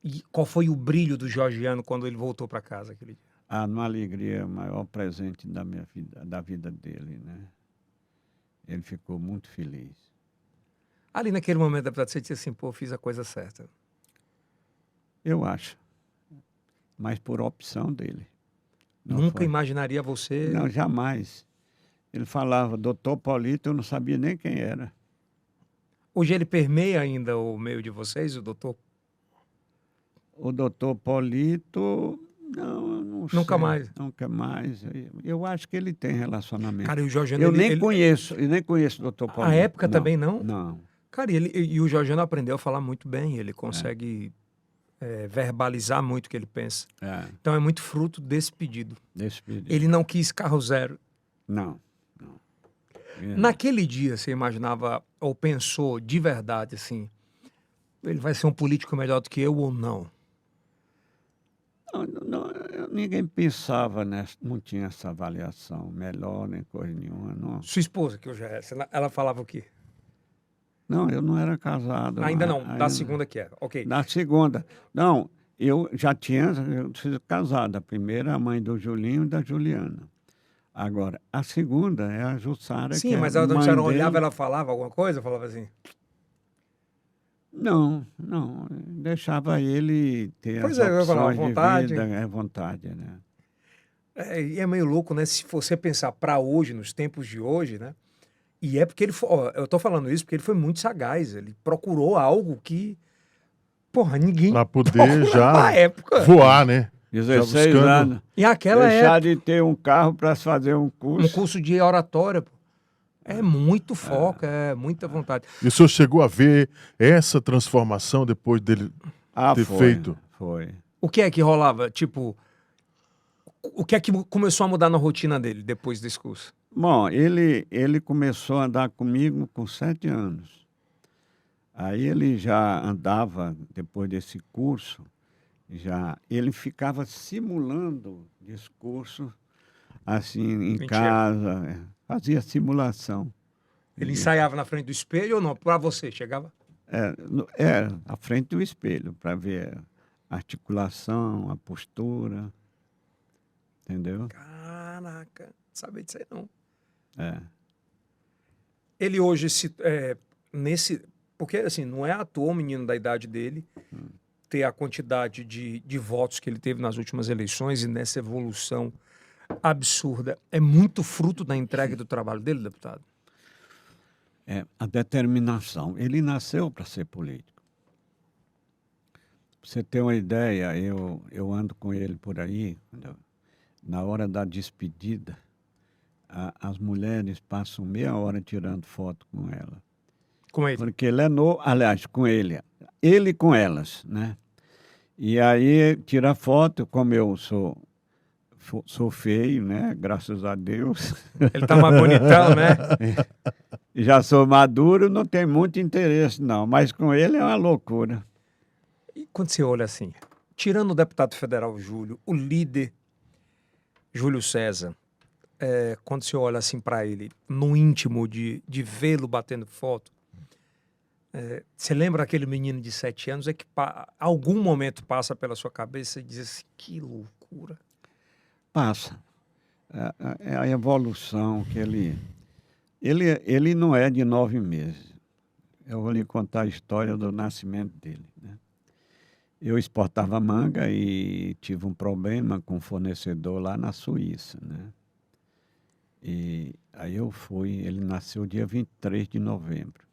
E qual foi o brilho do Georgiano quando ele voltou para casa aquele dia? Uma alegria, o maior presente da minha vida, da vida dele, né? Ele ficou muito feliz. Ali naquele momento, deputado, você disse assim, pô, fiz a coisa certa. Eu acho. Mas por opção dele. Nunca imaginaria você... Não, jamais. Ele falava, doutor Paulito, eu não sabia nem quem era. Hoje ele permeia ainda o meio de vocês, o doutor? O doutor Paulito, não, eu não Nunca sei. mais? Nunca mais. Eu acho que ele tem relacionamento. Cara, e o Georgiano... Eu nem conheço o doutor Paulito. A época também não? Não. Cara, e o Georgiano aprendeu a falar muito bem, ele consegue verbalizar muito o que ele pensa. Então é muito fruto desse pedido. Desse pedido. Ele não quis carro zero. Não. Naquele dia, você imaginava ou pensou de verdade assim, ele vai ser um político melhor do que eu ou não? Não, ninguém pensava nessa, não tinha essa avaliação melhor nem coisa nenhuma. Não. Sua esposa, que eu já era, ela falava o quê? Não, eu não era casado. Ainda não, da segunda que era, ok. Da segunda. Não, eu já tinha sido casado. A primeira, a mãe do Julinho e da Juliana. Agora, a segunda é a Jussara. Sim, que mas é ela não mãe dele. olhava, ela falava alguma coisa? Falava assim... Não, deixava ele ter Pois as eu ia falar, opções vontade. de vida, vontade, né? E é meio louco, né? Se você pensar para hoje, nos tempos de hoje, né? E é porque ele foi, eu tô falando isso porque ele foi muito sagaz, ele procurou algo que, porra, ninguém Pra poder procurava já na época. voar, né? 16 buscando- anos. E aquela Deixar época, de ter um carro para fazer um um curso. curso de oratória, pô. É muito foco, é muita vontade. E o senhor chegou a ver essa transformação depois dele ter feito? Foi. O que é que rolava? Tipo, o que é que começou a mudar na rotina dele depois desse curso? Bom, ele começou a andar comigo com 7 anos. Aí ele já andava, depois desse curso, ele ficava simulando discurso, assim, em Mentira. casa, fazia simulação. Ele ensaiava na frente do espelho ou não? Para você, chegava? À frente do espelho, para ver a articulação, a postura, entendeu? Caraca, não sabia disso aí não. É. Ele hoje porque assim, não é à toa um menino da idade dele ter a quantidade de votos que ele teve nas últimas eleições e nessa evolução absurda. É muito fruto da entrega do trabalho dele, deputado? A determinação. Ele nasceu para ser político. Pra você ter uma ideia, eu ando com ele por aí, na hora da despedida, as mulheres passam meia hora tirando foto com ela. Com ele? Porque ele é novo, aliás, com ele com elas, né? E aí tira foto, como eu sou feio, né? Graças a Deus. Ele tá mais bonitão, né? Já sou maduro, não tem muito interesse, não. Mas com ele é uma loucura. E quando você olha assim, tirando o deputado federal Júlio, o líder Júlio César, quando você olha assim para ele, no íntimo de vê-lo batendo foto, você lembra aquele menino de 7 anos? É que algum momento passa pela sua cabeça e diz assim, que loucura. Passa. É a evolução que ele não é de 9 meses. Eu vou lhe contar a história do nascimento dele, né? Eu exportava manga e tive um problema com um fornecedor lá na Suíça, né? E aí ele nasceu dia 23 de novembro.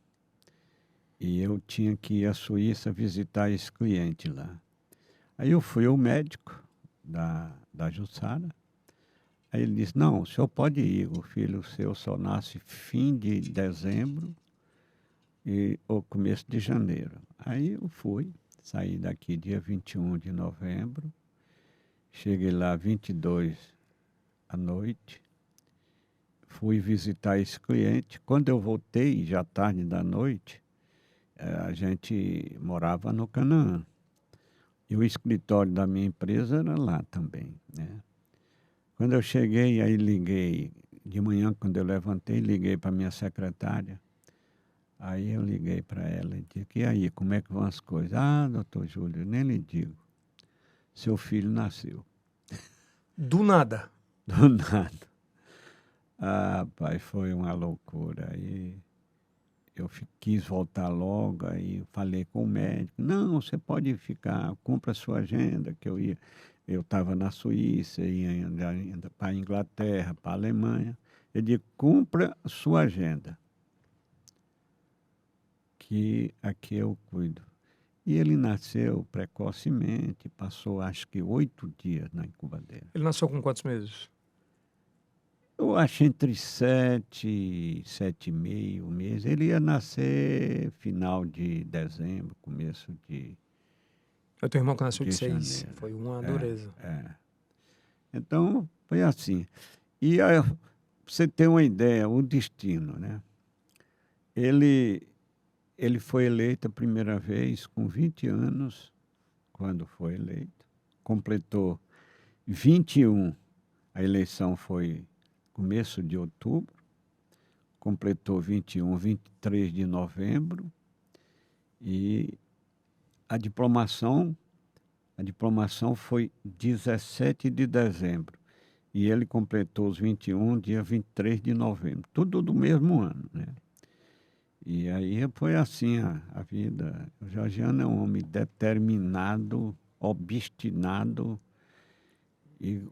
E eu tinha que ir à Suíça visitar esse cliente lá. Aí eu fui ao médico da Jussara. Aí ele disse, não, o senhor pode ir, o filho seu só nasce fim de dezembro ou começo de janeiro. Aí eu fui, saí daqui dia 21 de novembro, cheguei lá 22 à noite, fui visitar esse cliente. Quando eu voltei, já tarde da noite, a gente morava no Canaã. E o escritório da minha empresa era lá também, né? Quando eu cheguei, aí liguei, de manhã, quando eu levantei, liguei para minha secretária. Aí eu liguei para ela e disse, e aí, como é que vão as coisas? Ah, doutor Júlio, nem lhe digo. Seu filho nasceu. Do nada. Do nada. Ah, pai, foi uma loucura. Aí eu quis voltar logo, aí falei com o médico. Não, você pode ficar, cumpra a sua agenda, que eu ia. Eu estava na Suíça, ia ainda para a Inglaterra, para a Alemanha. Ele disse, cumpra a sua agenda, que aqui eu cuido. E ele nasceu precocemente, passou acho que 8 dias na incubadeira. Ele nasceu com quantos meses? Eu acho entre 7 e meio meses. Ele ia nascer final de dezembro, começo de Eu tenho um irmão que nasceu de 6. janeiro. Foi uma dureza. Então, foi assim. E aí, pra você ter uma ideia, o destino, né? Ele foi eleito a primeira vez com 20 anos, quando foi eleito. Completou 21, a eleição foi começo de outubro. Completou 21, 23 de novembro. E a diplomação foi 17 de dezembro. E ele completou os 21, dia 23 de novembro. Tudo do mesmo ano, né? E aí foi assim a vida. O Georgiano é um homem determinado, obstinado, e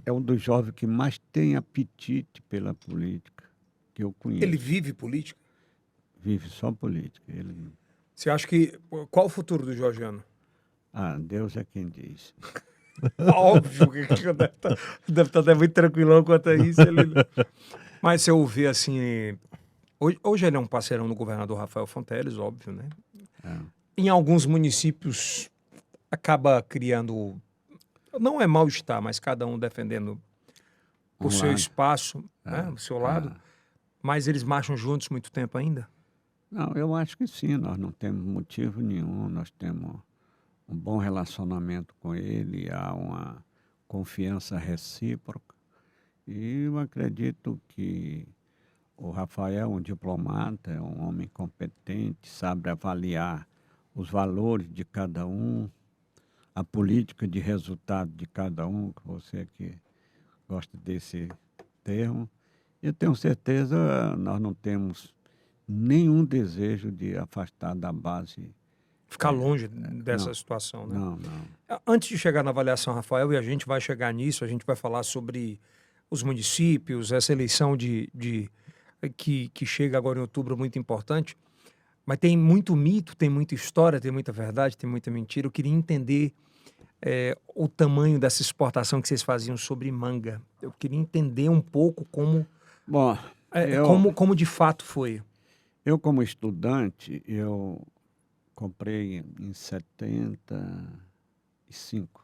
é um dos jovens que mais tem apetite pela política que eu conheço. Ele vive política? Vive só política. Você acha que... Qual o futuro do Georgiano? Deus é quem diz. Óbvio que deve estar até muito tranquilão quanto a isso. Mas se eu ouvir assim... Hoje ele é um parceirão do governador Rafael Fonteles, óbvio, né? Em alguns municípios acaba criando... Não é mal-estar, mas cada um defendendo o seu espaço, né? O seu lado. Mas eles marcham juntos muito tempo ainda? Não, eu acho que sim. Nós não temos motivo nenhum. Nós temos um bom relacionamento com ele, há uma confiança recíproca. E eu acredito que o Rafael é um diplomata, é um homem competente, sabe avaliar os valores de cada um, a política de resultado de cada um, que você que gosta desse termo. Eu tenho certeza, nós não temos nenhum desejo de afastar da base. Ficar longe dessa situação, né? Não. Antes de chegar na avaliação, Rafael, e a gente vai chegar nisso, a gente vai falar sobre os municípios, essa eleição que chega agora em outubro, muito importante, mas tem muito mito, tem muita história, tem muita verdade, tem muita mentira. Eu queria entender o tamanho dessa exportação que vocês faziam sobre manga. Eu queria entender um pouco como, como de fato foi. Eu, como estudante, eu comprei em 75.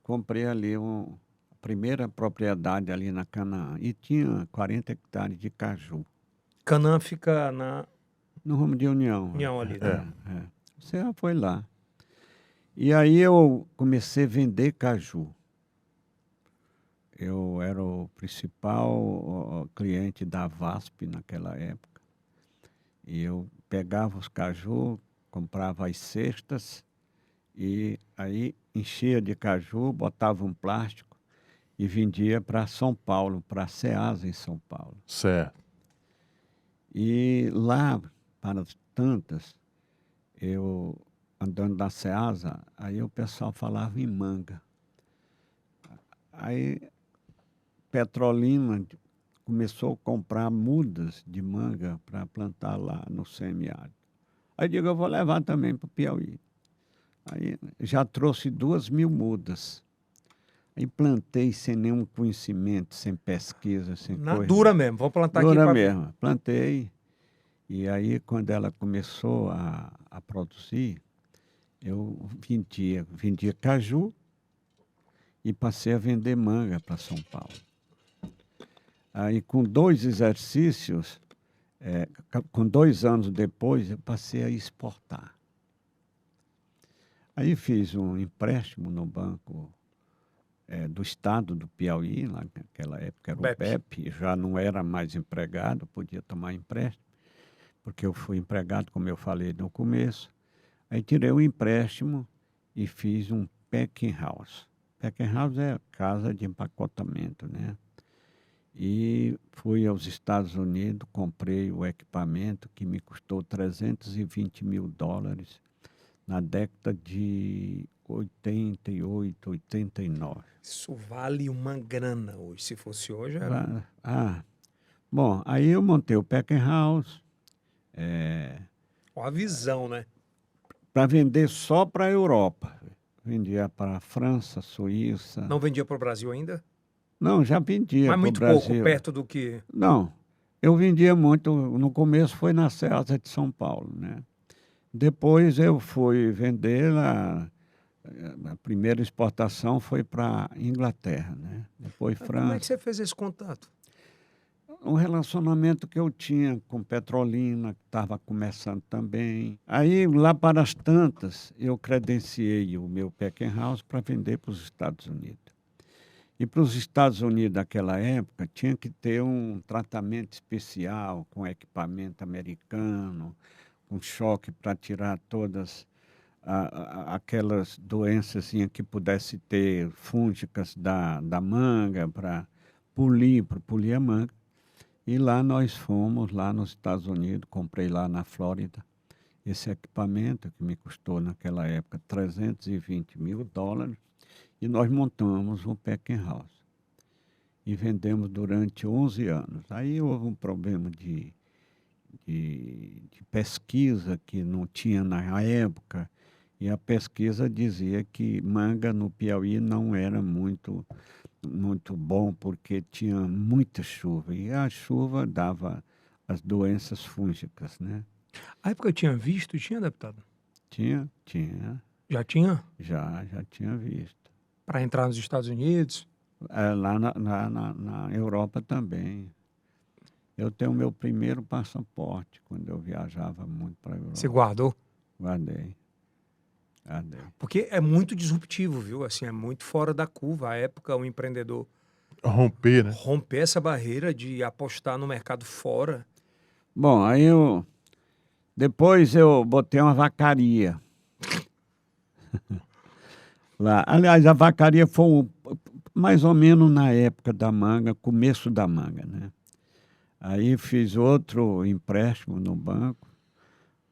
Comprei ali a primeira propriedade ali na Canaã e tinha 40 hectares de caju. Canaã fica no rumo de União. União ali, né? Você já foi lá. E aí eu comecei a vender caju. Eu era o principal cliente da VASP naquela época. E eu pegava os caju, comprava as cestas e aí enchia de caju, botava um plástico e vendia para São Paulo, para a Ceasa em São Paulo. Certo. E lá, para tantas, eu andando da Ceasa, aí o pessoal falava em manga. Aí Petrolina começou a comprar mudas de manga para plantar lá no semiárido. Aí digo, eu vou levar também para o Piauí. Aí já trouxe 2.000 mudas. Aí plantei sem nenhum conhecimento, sem pesquisa, sem Na coisa. dura mesmo. Vou plantar aqui Dura para mesmo. Plantei. E aí, quando ela começou a produzir, eu vendia caju e passei a vender manga para São Paulo. Aí, com 2 exercícios, com 2 anos depois, eu passei a exportar. Aí fiz um empréstimo no banco do estado do Piauí, lá naquela época era o BEP, já não era mais empregado, podia tomar empréstimo, porque eu fui empregado, como eu falei no começo. Aí tirei o empréstimo e fiz um packing house. Packing house é casa de empacotamento, né? E fui aos Estados Unidos, comprei o equipamento que me custou $320 mil na década de 88, 89. Isso vale uma grana hoje. Se fosse hoje, era... Bom, aí eu montei o packing house. Olha a visão, né? Para vender só para a Europa. Vendia para a França, Suíça. Não vendia para o Brasil ainda? Não, já vendia para o Mas Brasil. muito pouco, perto do que... Não, eu vendia muito. No começo foi na Ceasa de São Paulo, né? Depois eu fui vender lá. A primeira exportação foi para Inglaterra, né? Depois França. Como é que você fez esse contato? Um relacionamento que eu tinha com Petrolina, que estava começando também. Aí, lá para as tantas, eu credenciei o meu packing house para vender para os Estados Unidos. E para os Estados Unidos, naquela época, tinha que ter um tratamento especial, com equipamento americano, com choque para tirar todas aquelas doenças que pudesse ter fúngicas da manga, para polir a manga. E lá nós fomos, lá nos Estados Unidos, comprei lá na Flórida, esse equipamento que me custou naquela época $320 mil, e nós montamos um packing house. E vendemos durante 11 anos. Aí houve um problema de pesquisa que não tinha na época, e a pesquisa dizia que manga no Piauí não era muito bom, porque tinha muita chuva, e a chuva dava as doenças fúngicas, né? A época eu tinha visto, tinha, deputado? Tinha. Já tinha? Já tinha visto. Para entrar nos Estados Unidos? Lá na Europa também. Eu tenho o meu primeiro passaporte, quando eu viajava muito para a Europa. Você guardou? Guardei. Porque é muito disruptivo, viu? Assim, é muito fora da curva. A época, o empreendedor Romper, né? romper essa barreira de apostar no mercado fora. Bom, aí depois eu botei uma vacaria. Lá. Aliás, a vacaria foi mais ou menos na época da manga, começo da manga, né? Aí fiz outro empréstimo no banco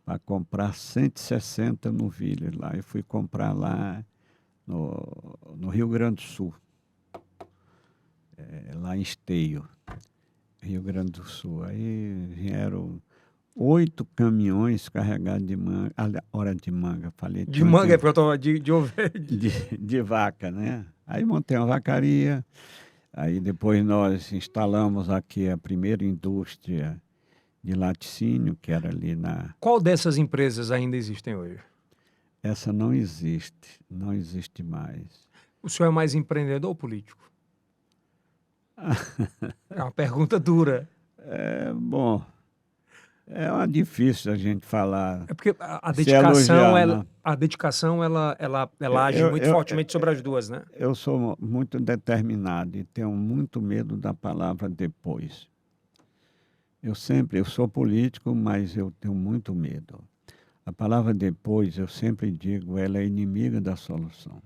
para comprar 160 novilhas lá. E fui comprar lá no Rio Grande do Sul, lá em Esteio, Rio Grande do Sul. Aí vieram 8 caminhões carregados de manga, de manga, falei. De manga, porque eu tô de ovelha. De vaca, né? Aí montei uma vacaria, aí depois nós instalamos aqui a primeira indústria de laticínio, que era ali na... Qual dessas empresas ainda existem hoje? Essa não existe mais. O senhor é mais empreendedor ou político? É uma pergunta dura. Bom, é difícil a gente falar. É porque a dedicação, ela age muito fortemente sobre as duas, né? Eu sou muito determinado e tenho muito medo da palavra depois. Eu sou político, mas eu tenho muito medo. A palavra depois, eu sempre digo, ela é inimiga da solução.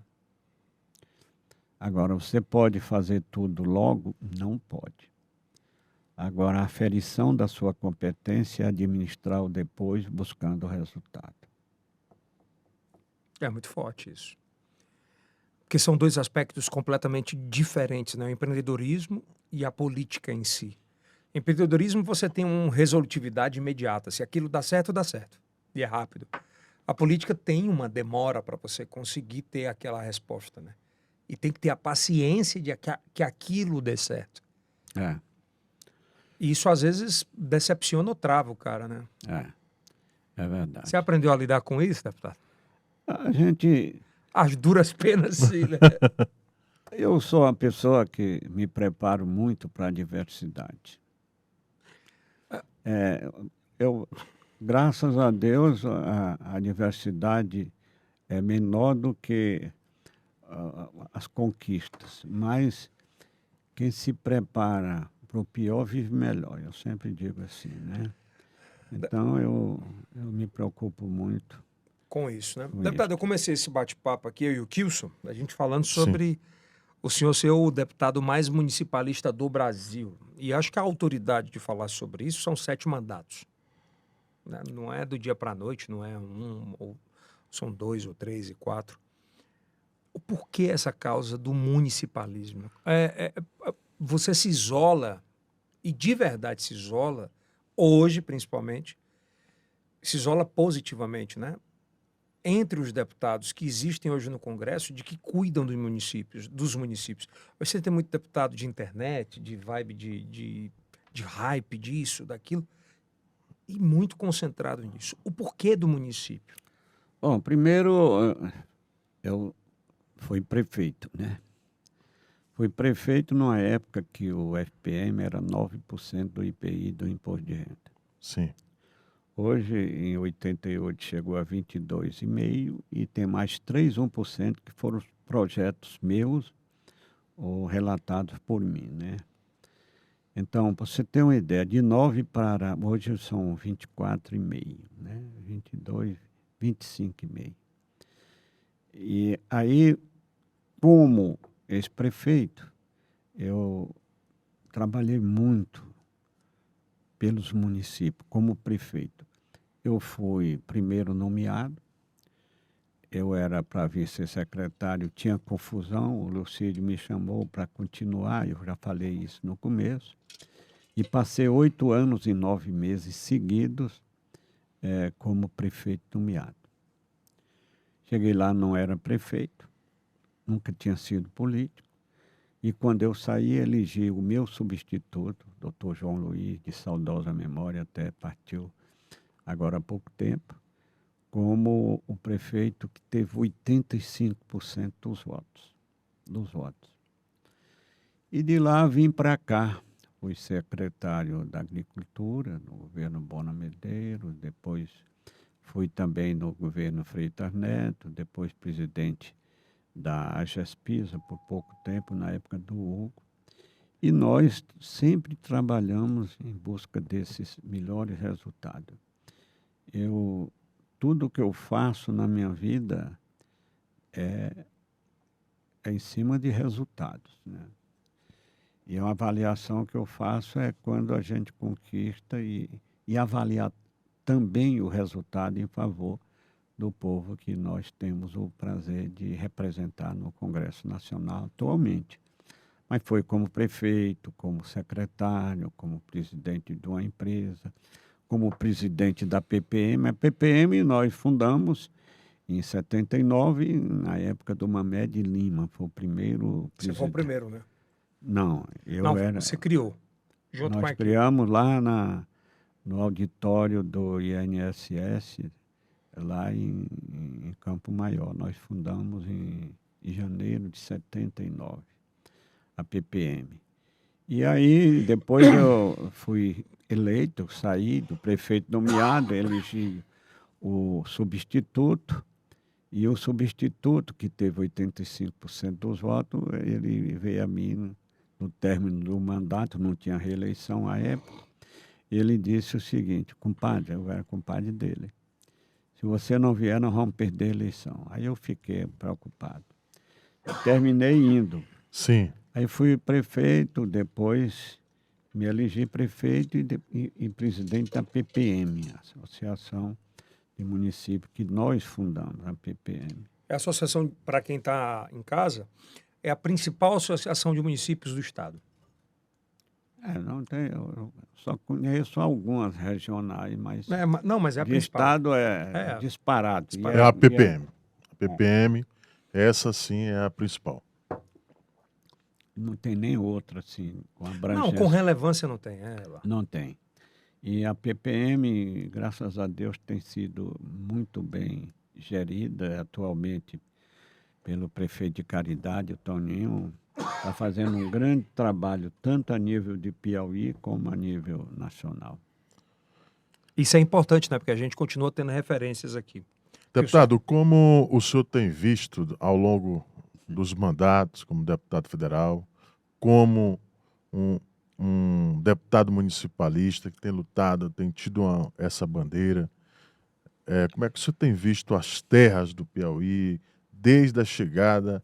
Agora, você pode fazer tudo logo? Não pode. Agora, a aferição da sua competência é administrar o depois, buscando o resultado. É muito forte isso. Porque são dois aspectos completamente diferentes, né? O empreendedorismo e a política em si. Empreendedorismo, você tem uma resolutividade imediata. Se aquilo dá certo, dá certo. E é rápido. A política tem uma demora para você conseguir ter aquela resposta, né? E tem que ter a paciência de que aquilo dê certo. É, E isso, às vezes, decepciona ou trava o cara, né? é verdade. Você aprendeu a lidar com isso, deputado? A gente... As duras penas, sim, né? Eu sou uma pessoa que me preparo muito para a diversidade. Eu, graças a Deus, a diversidade é menor do que as conquistas, mas quem se prepara para o pior vive melhor. Eu sempre digo assim, né? Então eu me preocupo muito Com isso, né? com Deputado, isso. eu comecei esse bate-papo aqui, eu e o Kilson, a gente falando Sim. sobre o senhor ser o deputado mais municipalista do Brasil. E acho que a autoridade de falar sobre isso são 7 mandatos. Né? Não é do dia para a noite, não é ou são 2 ou 3 e 4. O porquê essa causa do municipalismo? Você se isola, e de verdade se isola, hoje principalmente, se isola positivamente, né? Entre os deputados que existem hoje no Congresso, de que cuidam dos municípios. Você tem muito deputado de internet, de vibe, de hype, disso, daquilo, e muito concentrado nisso. O porquê do município? Bom, primeiro eu fui prefeito, né? Fui prefeito numa época que o FPM era 9% do IPI, do Imposto de Renda. Sim. Hoje, em 88, chegou a 22,5% e tem mais 3,1% que foram os projetos meus ou relatados por mim, né? Então, para você ter uma ideia, de 9 para hoje são 24,5%, né? 22, 25,5%. E aí, como ex-prefeito, eu trabalhei muito pelos municípios como prefeito. Eu fui primeiro nomeado, eu era para vice-secretário, tinha confusão, o Lucídio me chamou para continuar, eu já falei isso no começo, e passei 8 anos e 9 meses seguidos como prefeito nomeado. Cheguei lá, não era prefeito, nunca tinha sido político, e quando eu saí, elegi o meu substituto, doutor João Luiz, de saudosa memória, até partiu agora há pouco tempo, como o prefeito que teve 85% dos votos. E de lá vim para cá, fui secretário da Agricultura no governo Bona Medeiros, depois fui também no governo Freitas Neto, depois presidente da AGESPISA por pouco tempo, na época do Hugo. E nós sempre trabalhamos em busca desses melhores resultados. Tudo que eu faço na minha vida é em cima de resultados, né? E a avaliação que eu faço é quando a gente conquista e avaliar também o resultado em favor do povo que nós temos o prazer de representar no Congresso Nacional atualmente. Mas foi como prefeito, como secretário, como presidente de uma empresa, como presidente da PPM. A PPM nós fundamos em 79, na época do Mamed Lima, foi o primeiro presidente. Você foi o primeiro, né? Não, Você criou, junto com a Nós equipe. criamos lá no auditório do INSS, lá em Campo Maior. Nós fundamos em janeiro de 79, a PPM. E aí, depois eu fui eleito, saí do prefeito nomeado, elegi o substituto, e o substituto, que teve 85% dos votos, ele veio a mim no término do mandato, não tinha reeleição à época, e ele disse o seguinte: compadre, eu era compadre dele, se você não vier, nós vamos perder a eleição. Aí eu fiquei preocupado. terminei indo. Sim. Aí fui prefeito, depois me elegi prefeito e presidente da PPM, Associação de Municípios, que nós fundamos, a PPM. A associação, para quem está em casa, é a principal associação de municípios do estado. Não tem, eu só conheço algumas regionais, mas Não, mas é a de principal. estado é disparado. É a PPM. A PPM, essa sim é a principal. Não tem nem outra, assim, com Não, abrangência. com relevância não tem. Não tem. E a PPM, graças a Deus, tem sido muito bem gerida atualmente pelo prefeito de Caridade, o Toninho. Está fazendo um grande trabalho, tanto a nível de Piauí como a nível nacional. Isso é importante, né? Porque a gente continua tendo referências aqui. Deputado, como o senhor tem visto ao longo dos mandatos como deputado federal, como um deputado municipalista que tem lutado, tem tido essa bandeira, como é que o senhor tem visto as terras do Piauí desde a chegada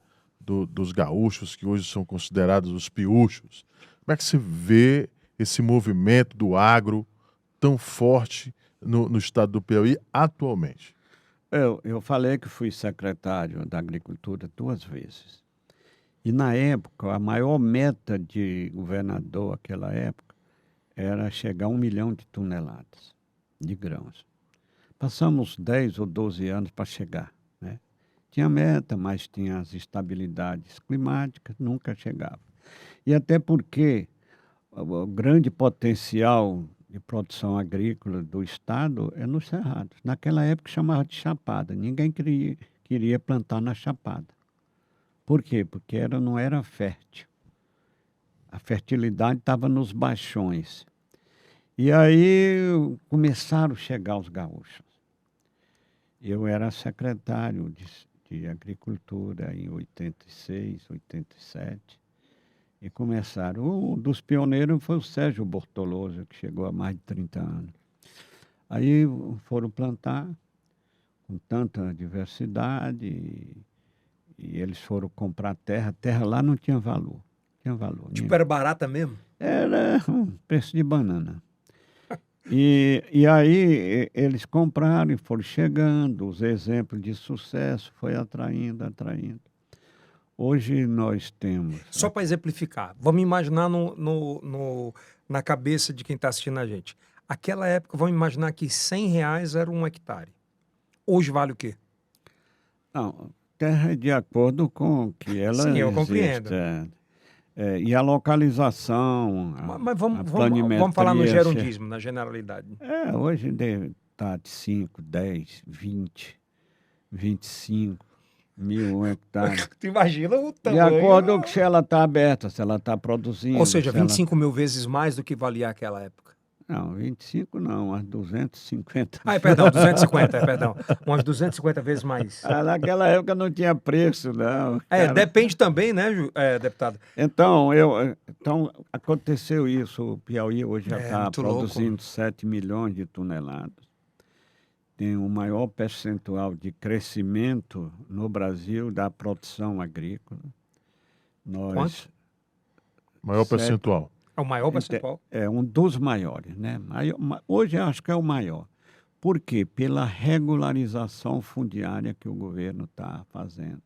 dos gaúchos, que hoje são considerados os piúchos? Como é que você vê esse movimento do agro tão forte no estado do Piauí atualmente? Eu falei que fui secretário da Agricultura 2 vezes. E, na época, a maior meta de governador naquela época era chegar a 1 milhão de toneladas de grãos. Passamos 10 ou 12 anos para chegar, né? Tinha meta, mas tinha as instabilidades climáticas, nunca chegava. E até porque o grande potencial de produção agrícola do estado é nos cerrados. Naquela época chamava de chapada, ninguém queria plantar na chapada. Por quê? Porque não era fértil. A fertilidade estava nos baixões. E aí começaram a chegar os gaúchos. Eu era secretário de Agricultura em 86, 87. E começaram. Um dos pioneiros foi o Sérgio Bortoloso, que chegou há mais de 30 anos. Aí foram plantar com tanta diversidade e eles foram comprar terra. Terra lá não tinha valor. Tinha valor. Tipo, era barata mesmo? Era um preço de banana. E aí eles compraram e foram chegando. Os exemplos de sucesso foi atraindo. Hoje nós temos... Só para exemplificar, vamos imaginar na cabeça de quem está assistindo a gente. Aquela época, vamos imaginar que R$100 era 1 hectare. Hoje vale o quê? Não, terra é de acordo com que ela Sim, eu existe, compreendo. e a localização, Mas a vamos planimetria... falar no gerundismo, na generalidade. Hoje deve estar de 5, 10, 20, 25 mil hectares. Tu imagina o De tamanho. acordo com se ela está aberta, se ela está produzindo. Ou seja, se 25 mil vezes mais do que valia aquela época. Não, 25 não, umas 250. Perdão, 250, perdão. Umas 250 vezes mais. Naquela época não tinha preço, não. Depende também, né, deputado? Então, aconteceu isso. O Piauí hoje já está muito produzindo louco. 7 milhões de toneladas. Tem o maior percentual de crescimento no Brasil da produção agrícola. Quanto? Maior percentual. É o maior percentual? É um dos maiores, né? Hoje acho que é o maior. Por quê? Pela regularização fundiária que o governo está fazendo,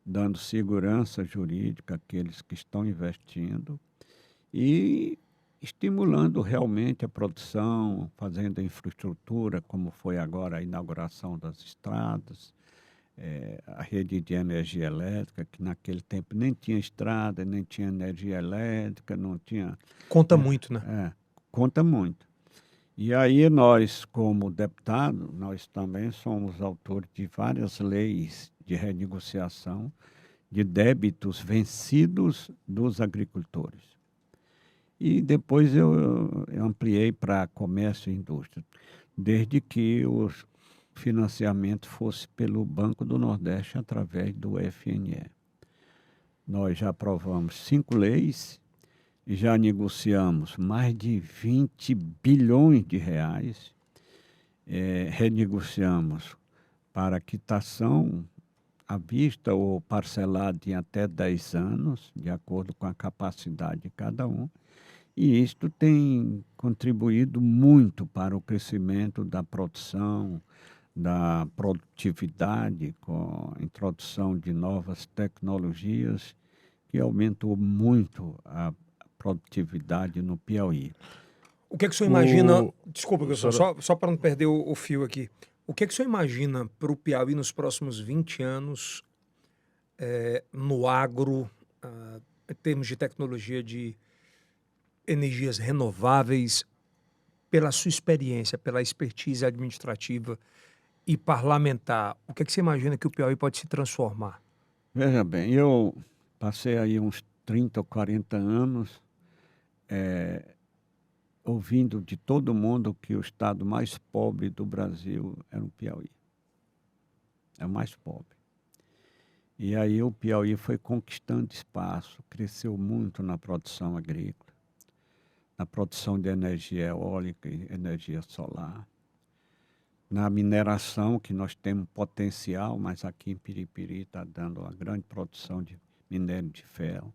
dando segurança jurídica àqueles que estão investindo e estimulando realmente a produção, fazendo a infraestrutura, como foi agora a inauguração das estradas, a rede de energia elétrica, que naquele tempo nem tinha estrada, nem tinha energia elétrica, não tinha... Conta muito, né? Conta muito. E aí nós, como deputado, nós também somos autores de várias leis de renegociação de débitos vencidos dos agricultores. E depois eu ampliei para comércio e indústria, desde que o financiamento fosse pelo Banco do Nordeste através do FNE. Nós já aprovamos 5 leis e já negociamos mais de 20 bilhões de reais, renegociamos para quitação à vista ou parcelado em até 10 anos, de acordo com a capacidade de cada um. E isto tem contribuído muito para o crescimento da produção, da produtividade, com a introdução de novas tecnologias, que aumentou muito a produtividade no Piauí. O que é que o senhor imagina? O- Desculpa, Gilson, senhora- só para não perder o fio aqui. O que é que o senhor imagina para o Piauí nos próximos 20 anos, no agro, em termos de tecnologia de energias renováveis, pela sua experiência, pela expertise administrativa e parlamentar? O que é que você imagina que o Piauí pode se transformar? Veja bem, eu passei aí uns 30 ou 40 anos ouvindo de todo mundo que o estado mais pobre do Brasil era o Piauí. É o mais pobre. E aí o Piauí foi conquistando espaço, cresceu muito na produção agrícola, na produção de energia eólica e energia solar, na mineração, que nós temos potencial, mas aqui em Piripiri está dando uma grande produção de minério de ferro.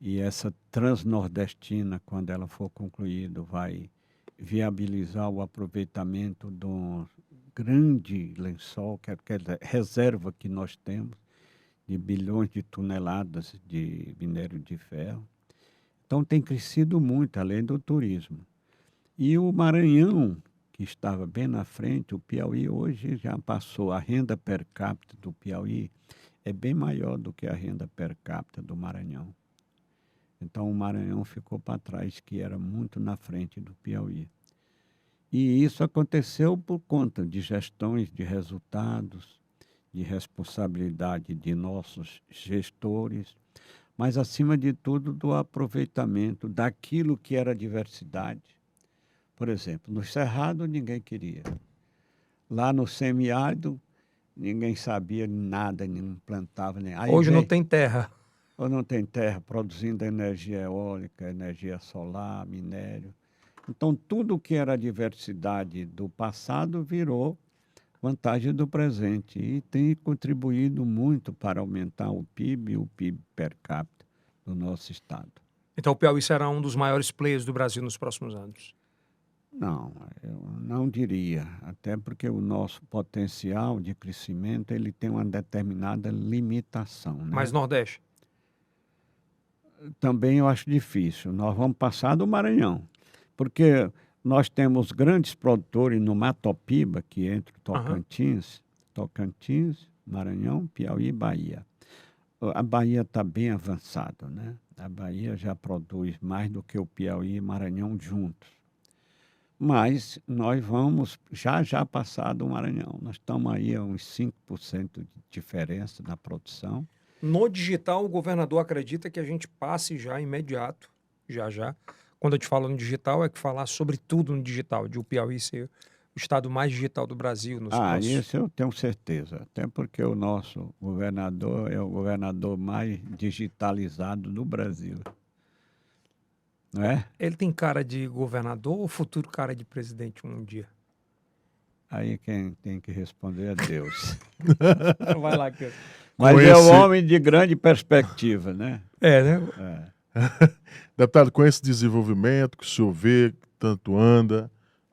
E essa transnordestina, quando ela for concluída, vai viabilizar o aproveitamento do grande lençol, que é aquela reserva que nós temos, de bilhões de toneladas de minério de ferro. Então tem crescido muito, além do turismo. E o Maranhão, que estava bem na frente, o Piauí hoje já passou. A renda per capita do Piauí é bem maior do que a renda per capita do Maranhão. Então o Maranhão ficou para trás, que era muito na frente do Piauí. E isso aconteceu por conta de gestões de resultados, de responsabilidade de nossos gestores, mas, acima de tudo, do aproveitamento daquilo que era diversidade. Por exemplo, no Cerrado ninguém queria. Lá no semiárido ninguém sabia nada, não plantava nem. Aí Hoje não vem- tem terra. ou não tem terra produzindo energia eólica, energia solar, minério. Então, tudo que era diversidade do passado virou vantagem do presente e tem contribuído muito para aumentar o PIB e o PIB per capita do nosso estado. Então o Piauí será um dos maiores players do Brasil nos próximos anos. Não, eu não diria, até porque o nosso potencial de crescimento ele tem uma determinada limitação, né? Mas Nordeste? Também eu acho difícil. Nós vamos passar do Maranhão, porque nós temos grandes produtores no Matopiba, que é entre Tocantins, Maranhão, Piauí e Bahia. A Bahia está bem avançada, né? A Bahia já produz mais do que o Piauí e Maranhão juntos. Mas nós vamos já passar do Maranhão. Nós estamos aí a uns 5% de diferença na produção. No digital, o governador acredita que a gente passe já imediato, já. Quando eu te falo no digital, é que falar sobre tudo no digital, de o Piauí ser o estado mais digital do Brasil. Isso eu tenho certeza. Até porque o nosso governador é o governador mais digitalizado do Brasil. Não é? Ele tem cara de governador ou futuro cara de presidente um dia? Aí quem tem que responder é Deus. Vai lá, que... Mas Com é um esse- homem de grande perspectiva, né? né? Deputado, com esse desenvolvimento que o senhor vê, que tanto anda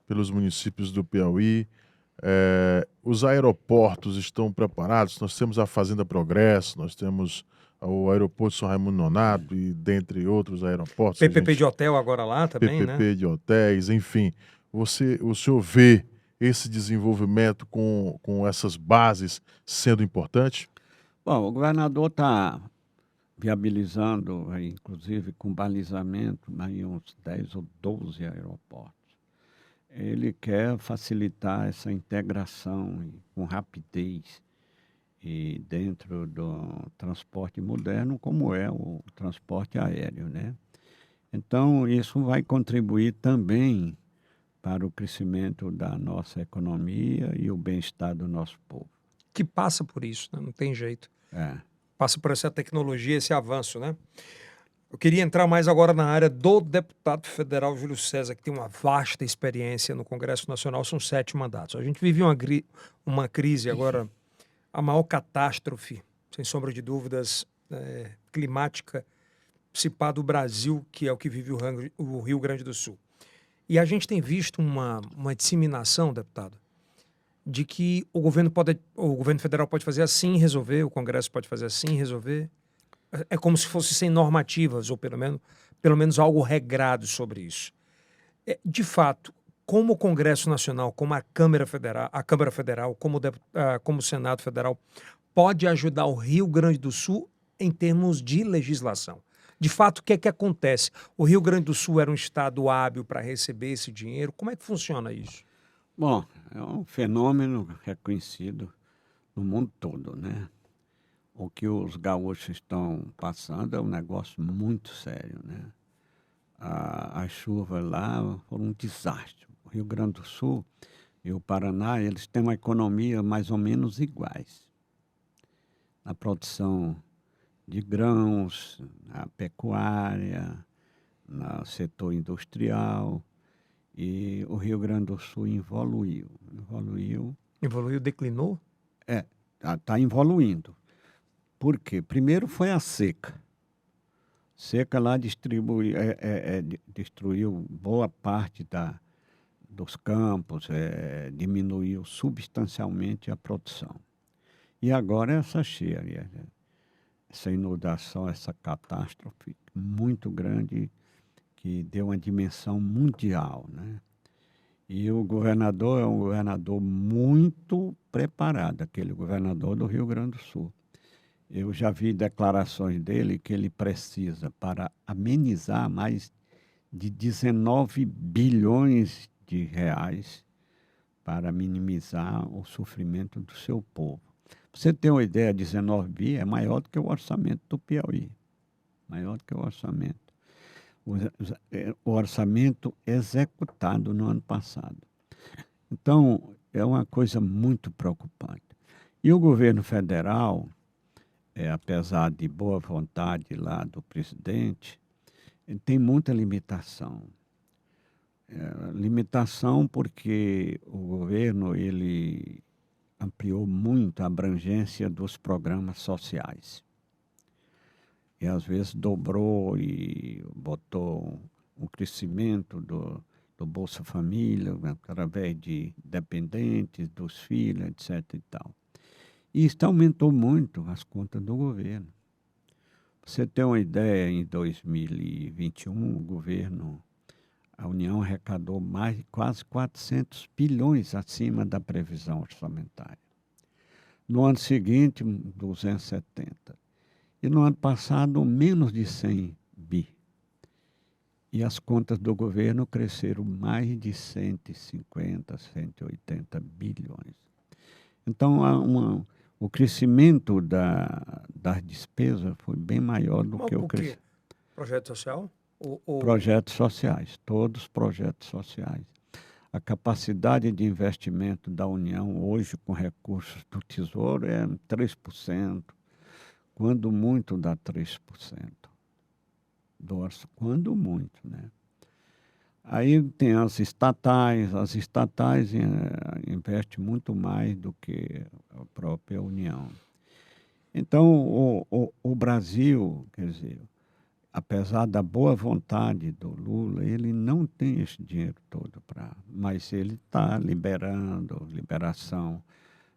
pelos municípios do Piauí, os aeroportos estão preparados? Nós temos a Fazenda Progresso, nós temos o aeroporto São Raimundo Nonato e dentre outros aeroportos. PPP de hotel agora lá também, PPP né? de hotéis, enfim. O senhor vê esse desenvolvimento com essas bases sendo importante? Bom, o governador está viabilizando, inclusive com balizamento, aí uns 10 ou 12 aeroportos. Ele quer facilitar essa integração com rapidez e dentro do transporte moderno, como é o transporte aéreo, né? Então, isso vai contribuir também para o crescimento da nossa economia e o bem-estar do nosso povo. Que passa por isso, né? Não tem jeito. Passa por essa tecnologia, esse avanço, né? Eu queria entrar mais agora na área do deputado federal Júlio César, que tem uma vasta experiência no Congresso Nacional, são 7 mandatos. A gente vive uma crise agora a maior catástrofe, sem sombra de dúvidas, climática, se pá do Brasil, que é o que vive o Rio Grande do Sul. E a gente tem visto uma disseminação, deputado, de que o governo federal pode fazer assim e resolver, o Congresso pode fazer assim e resolver. É como se fosse sem normativas, ou pelo menos algo regrado sobre isso. De fato, como o Congresso Nacional, como a Câmara Federal, como o Senado Federal, pode ajudar o Rio Grande do Sul em termos de legislação? De fato, o que é que acontece? O Rio Grande do Sul era um estado hábil para receber esse dinheiro? Como é que funciona isso? Bom, é um fenômeno reconhecido no mundo todo, né? O que os gaúchos estão passando é um negócio muito sério, né? As chuvas lá foram um desastre. O Rio Grande do Sul e o Paraná, eles têm uma economia mais ou menos iguais. Na produção de grãos, na pecuária, no setor industrial. E o Rio Grande do Sul evoluiu. Evoluiu, declinou? Está evoluindo. Por quê? Primeiro foi a seca. Seca lá destruiu boa parte dos campos, diminuiu substancialmente a produção. E agora essa cheia, essa inundação, essa catástrofe muito grande que deu uma dimensão mundial, né? E o governador é um governador muito preparado, aquele governador do Rio Grande do Sul. Eu já vi declarações dele que ele precisa, para amenizar, mais de 19 bilhões de reais para minimizar o sofrimento do seu povo. Pra você ter uma ideia, 19 bi é maior do que o orçamento do Piauí. Maior do que o orçamento. O orçamento executado no ano passado. Então, é uma coisa muito preocupante. E o governo federal, apesar de boa vontade lá do presidente, ele tem muita limitação. Limitação porque o governo ele ampliou muito a abrangência dos programas sociais. E às vezes dobrou e botou um crescimento do Bolsa Família, através de dependentes, dos filhos, etc. e tal. E isso aumentou muito as contas do governo. Pra você ter uma ideia, em 2021, a União arrecadou quase 400 bilhões acima da previsão orçamentária. No ano seguinte, 270. E no ano passado, menos de 100 bi. E as contas do governo cresceram mais de 150, 180 bilhões. Então, o crescimento das despesas foi bem maior do que o crescimento. Projeto social? Projetos sociais, todos projetos sociais. A capacidade de investimento da União hoje com recursos do Tesouro é 3%. Quando muito dá 3% do orçamento, quando muito, né? Aí tem as estatais investem muito mais do que a própria União. Então, o Brasil, quer dizer, apesar da boa vontade do Lula, ele não tem esse dinheiro todo mas ele está liberação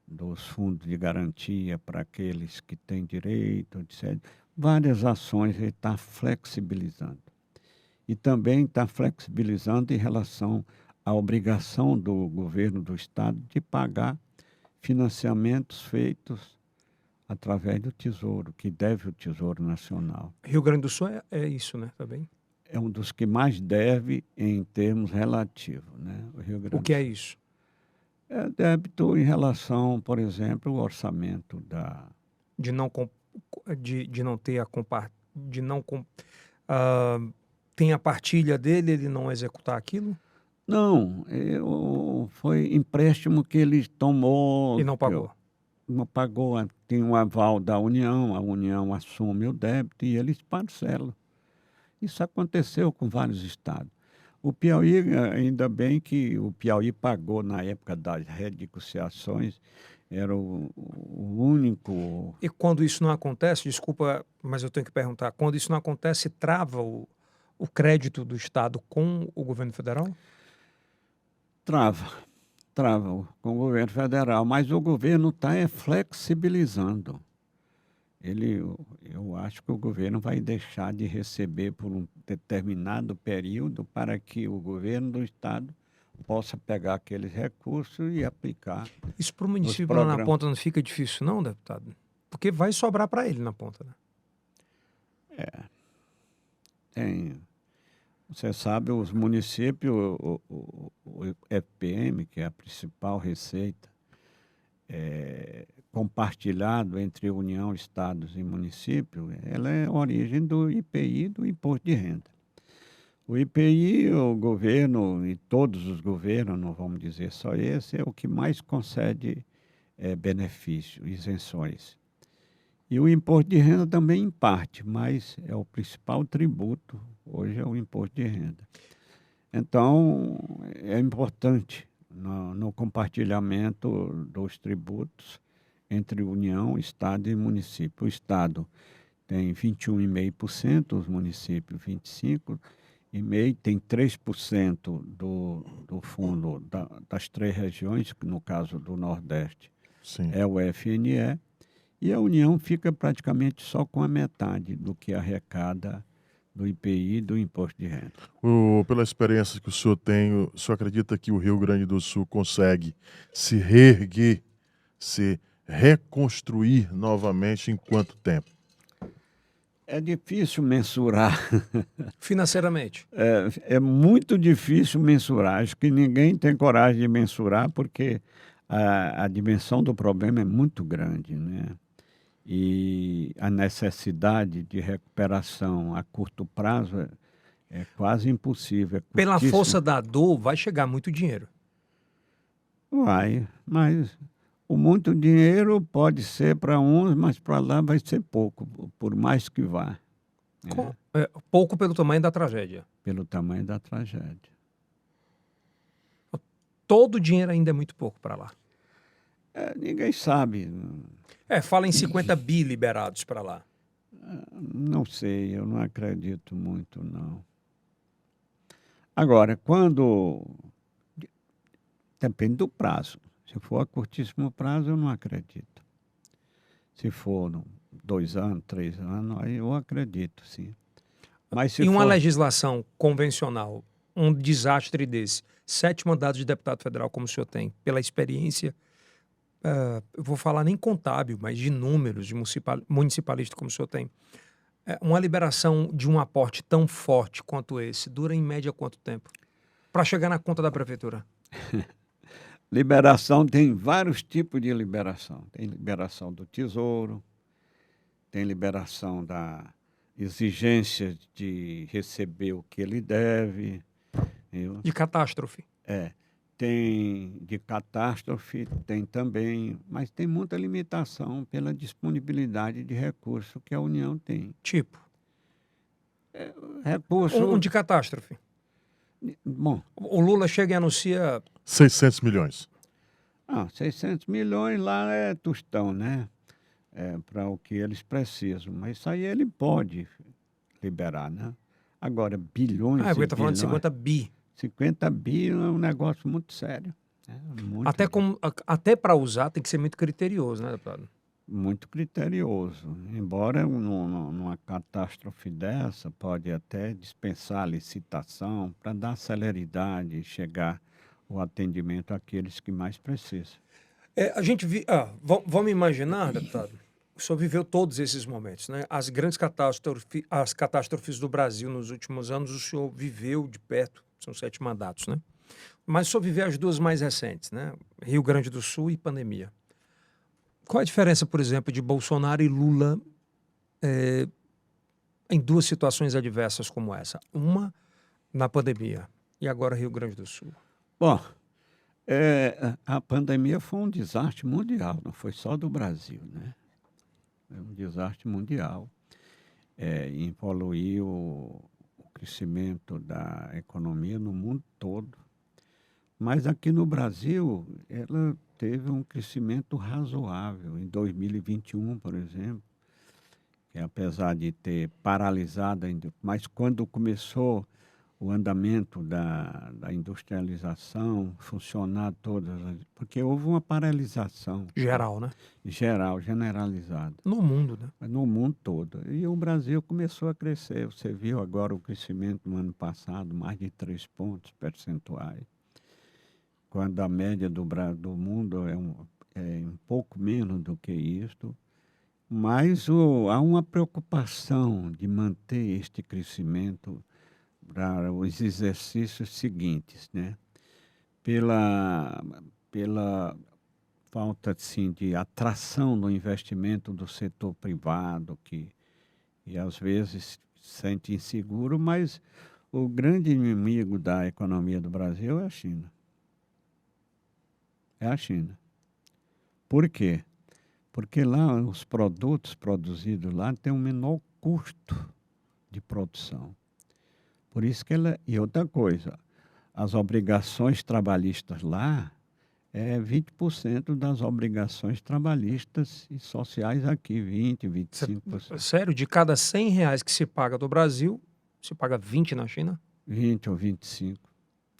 dos fundos de garantia para aqueles que têm direito, etc. Várias ações ele está flexibilizando. E também está flexibilizando em relação à obrigação do governo do Estado de pagar financiamentos feitos através do Tesouro, que deve o Tesouro Nacional. Rio Grande do Sul é isso, né? Também. É um dos que mais deve em termos relativos, né? O Rio Grande O que do é Sul. isso? É débito em relação, por exemplo, ao orçamento da... De não ter tem a partilha dele, ele não executar aquilo? Não, foi empréstimo que ele tomou... E não pagou? Não pagou, tem um aval da União, a União assume o débito e eles parcelam. Isso aconteceu com vários estados. O Piauí, ainda bem que o Piauí pagou na época das renegociações, era o único. E quando isso não acontece, desculpa, mas eu tenho que perguntar, quando isso não acontece, trava o crédito do Estado com o governo federal? Trava com o governo federal, mas o governo está flexibilizando. Eu acho que o governo vai deixar de receber por um determinado período para que o governo do estado possa pegar aqueles recursos e aplicar Isso para o nos município lá na programas. ponta não fica difícil, não, deputado? Porque vai sobrar para ele na ponta, né? Tem, você sabe, os municípios, o FPM, que é a principal receita, compartilhado entre União, estados e município, ela é a origem do IPI, do Imposto de Renda. O IPI, o governo, e todos os governos, não vamos dizer só esse, é o que mais concede benefícios, isenções. E o imposto de renda também em parte, mas é o principal tributo, hoje é o imposto de renda. Então, é importante no compartilhamento dos tributos entre União, Estado e município. O Estado tem 21,5%, os municípios 25%, e meio tem 3% do fundo das 3 regiões, que no caso do Nordeste Sim. é o FNE, e a União fica praticamente só com a metade do que arrecada do IPI e do Imposto de Renda. Pela experiência que o senhor tem, o senhor acredita que o Rio Grande do Sul consegue se reerguer, se reconstruir novamente em quanto tempo? É difícil mensurar, Financeiramente. é muito difícil mensurar. Acho que ninguém tem coragem de mensurar porque a dimensão do problema é muito grande, né? E a necessidade de recuperação a curto prazo é quase impossível. É Pela curtíssimo. força da dor, vai chegar muito dinheiro. Vai, mas o muito dinheiro pode ser para uns, mas para lá vai ser pouco, por mais que vá, né? Pouco pelo tamanho da tragédia. Pelo tamanho da tragédia. Todo o dinheiro ainda é muito pouco para lá. Ninguém sabe, Fala em 50 bi liberados para lá. não sei, eu não acredito muito, não. Agora, quando... Depende do prazo. Se for a curtíssimo prazo, eu não acredito. Se for 2 anos, 3 anos, aí eu acredito, sim. Mas se Em uma for... legislação convencional, um desastre desse, 7 mandatos de deputado federal como o senhor tem, pela experiência, eu vou falar nem contábil, mas de números, de municipalista como o senhor tem, uma liberação de um aporte tão forte quanto esse, dura em média quanto tempo? Para chegar na conta da prefeitura? Liberação, tem vários tipos de liberação. Tem liberação do Tesouro, tem liberação da exigência de receber o que ele deve, viu? De catástrofe. Tem de catástrofe, tem também, mas tem muita limitação pela disponibilidade de recurso que a União tem. Tipo, Recurso, um de catástrofe. bom, O Lula chega e anuncia 600 milhões. 600 milhões lá é tostão, né? Para o que eles precisam, mas isso aí ele pode liberar, né? Agora, bilhões porque e está falando de bilhões, 50 bi. 50 bi é um negócio muito sério. Muito, Até para usar tem que ser muito criterioso, né, deputado? muito criterioso. Embora numa catástrofe dessa, pode até dispensar a licitação para dar celeridade e chegar o atendimento àqueles que mais precisam. Vamos imaginar, deputado, o senhor viveu todos esses momentos, né? As grandes catástrofes do Brasil nos últimos anos, o senhor viveu de perto, são 7 mandatos, né? Mas o senhor viveu as duas mais recentes, né? Rio Grande do Sul e pandemia. Qual a diferença, por exemplo, de Bolsonaro e Lula em duas situações adversas como essa? Uma na pandemia e agora Rio Grande do Sul. Bom, a pandemia foi um desastre mundial, não foi só do Brasil, né? É um desastre mundial. Evoluiu o crescimento da economia no mundo todo. Mas aqui no Brasil, ela teve um crescimento razoável. Em 2021, por exemplo, que apesar de ter paralisado, mas quando começou o andamento da industrialização, funcionar porque houve uma paralisação Geral, né? geral, generalizada, No mundo, né? no mundo todo. E o Brasil começou a crescer. Você viu agora o crescimento no ano passado, mais de 3 pontos percentuais, quando a média do mundo é um pouco menos do que isto. Mas há uma preocupação de manter este crescimento para os exercícios seguintes, né? Pela falta assim, de atração do investimento do setor privado, que às vezes se sente inseguro, mas o grande inimigo da economia do Brasil é a China. É a China. Por quê? Porque lá os produtos produzidos lá têm um menor custo de produção. Por isso que ela. E outra coisa, as obrigações trabalhistas lá é 20% das obrigações trabalhistas e sociais aqui, 20%, 25%. Sério, de cada R$ 100 que se paga do Brasil, se paga 20 na China? 20 ou 25,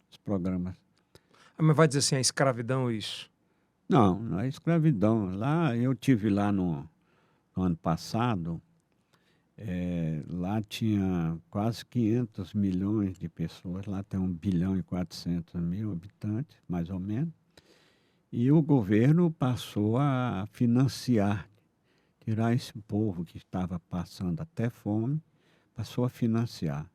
os programas. Mas vai dizer assim, a escravidão isso. Não, não é escravidão. Lá, eu tive lá no ano passado, lá tinha quase 500 milhões de pessoas, lá tem 1,4 bilhão habitantes, mais ou menos, e o governo passou a financiar, tirar esse povo que estava passando até fome, passou a financiar.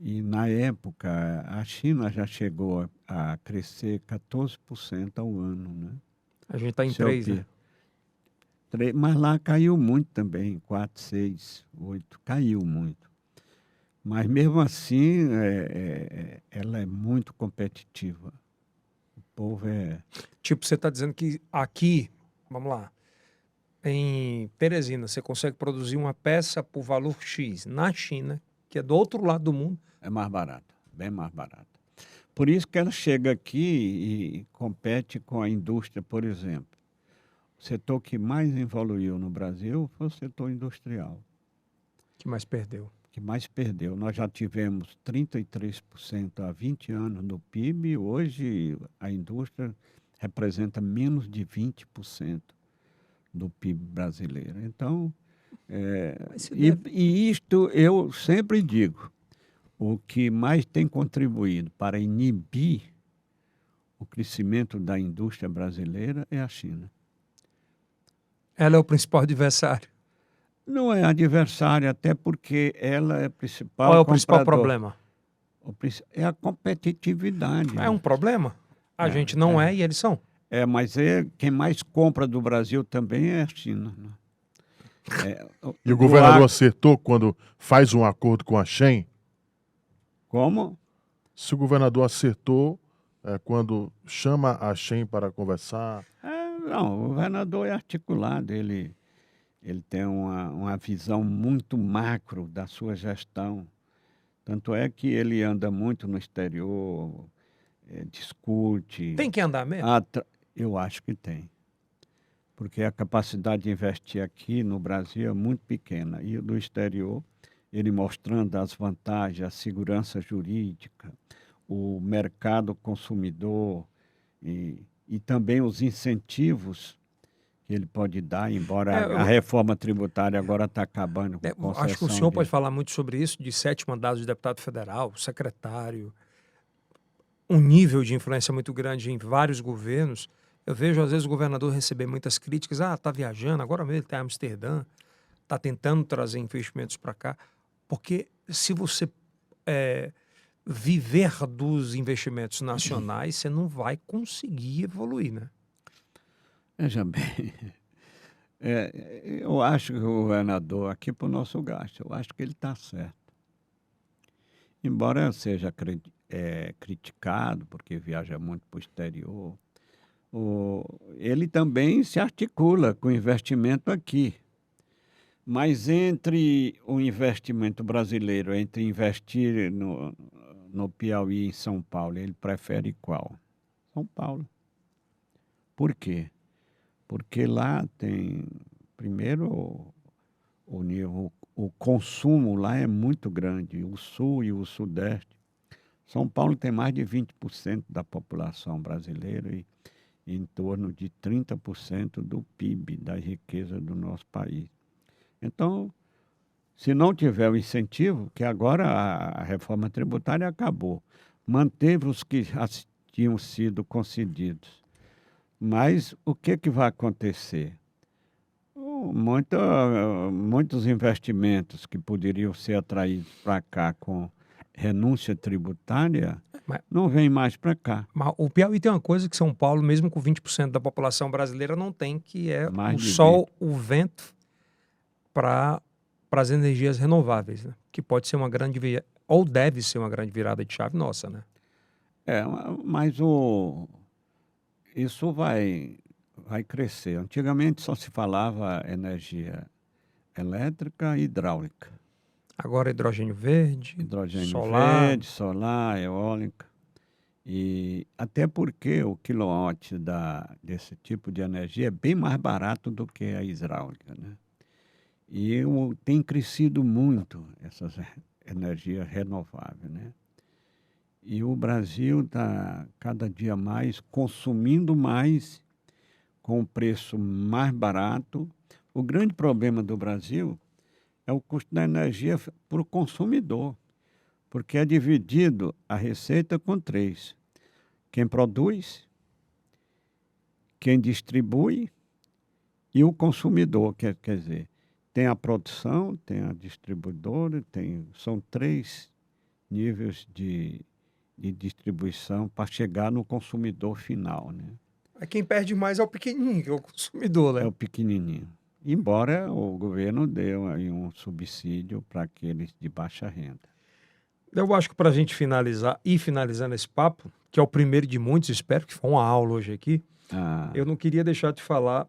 E, na época, a China já chegou a crescer 14% ao ano, né? A gente está em Seu 3, PIB. né? Mas lá caiu muito também, 4, 6, 8, caiu muito. Mas, mesmo assim, ela é muito competitiva. O povo é... Tipo, você está dizendo que aqui, vamos lá, em Teresina, você consegue produzir uma peça por valor X. Na China, que é do outro lado do mundo, É mais barata, bem mais barata. Por isso que ela chega aqui e compete com a indústria, por exemplo. O setor que mais evoluiu no Brasil foi o setor industrial, que mais perdeu. que mais perdeu. Nós já tivemos 33% há 20 anos do PIB, hoje a indústria representa menos de 20% do PIB brasileiro. Então, Mas se deve... e isto eu sempre digo, o que mais tem contribuído para inibir o crescimento da indústria brasileira é a China. Ela é o principal adversário. Não é adversária, até porque ela é a principal Qual é o principal comprador. problema? É a competitividade. É um problema? A gente não é e eles são. Mas quem mais compra do Brasil também é a China, né? E o governador acertou quando faz um acordo com a Shen? Como? Se o governador acertou quando chama a Shen para conversar? Não, o governador é articulado, ele tem uma visão muito macro da sua gestão. Tanto é que ele anda muito no exterior, discute. Tem que andar mesmo? Eu acho que tem. Porque a capacidade de investir aqui no Brasil é muito pequena. E do exterior, ele mostrando as vantagens, a segurança jurídica, o mercado consumidor e também os incentivos que ele pode dar, embora a reforma tributária agora está acabando com concessão. Acho que o senhor pode falar muito sobre isso, de 7 mandados de deputado federal, secretário, um nível de influência muito grande em vários governos. Eu vejo, às vezes, o governador receber muitas críticas. Está viajando, agora mesmo ele está em Amsterdã, está tentando trazer investimentos para cá. Porque se você viver dos investimentos nacionais, você não vai conseguir evoluir, né? Veja bem, eu acho que o governador, aqui para o nosso gasto, eu acho que ele está certo. Embora seja criticado, porque viaja muito para o exterior, ele também se articula com investimento aqui. Mas entre o investimento brasileiro, entre investir no Piauí e em São Paulo, ele prefere qual? São Paulo. Por quê? Porque lá tem, primeiro, o consumo lá é muito grande, o sul e o sudeste. São Paulo tem mais de 20% da população brasileira e em torno de 30% do PIB, da riqueza do nosso país. Então, se não tiver o incentivo, que agora a reforma tributária acabou, manteve os que tinham sido concedidos. Mas o que vai acontecer? Muitos investimentos que poderiam ser atraídos para cá com renúncia tributária Mas, não vêm mais para cá. mas o Piauí tem uma coisa que São Paulo, mesmo com 20% da população brasileira, não tem, que é Mais o de sol, o vento para as energias renováveis, né? Que pode ser uma grande ou deve ser uma grande virada de chave nossa, né? Mas isso vai crescer. Antigamente só se falava energia elétrica e hidráulica. Agora hidrogênio verde, Hidrogênio solar. verde, solar, eólica. E até porque o quilowatt desse tipo de energia é bem mais barato do que a hidráulica, né? E tem crescido muito essas energias renováveis, né? E o Brasil está cada dia mais consumindo mais com o preço mais barato. O grande problema do Brasil é o custo da energia para o consumidor, porque é dividido a receita com três: quem produz, quem distribui e o consumidor. Quer dizer, tem a produção, tem a distribuidora, são três níveis de distribuição para chegar no consumidor final, né? Quem perde mais é o pequenininho, que é o consumidor, É né? o pequenininho. Embora o governo deu aí um subsídio para aqueles de baixa renda. Eu acho que para a gente finalizar e finalizando esse papo, que é o primeiro de muitos, espero que foi uma aula hoje aqui, eu não queria deixar de falar.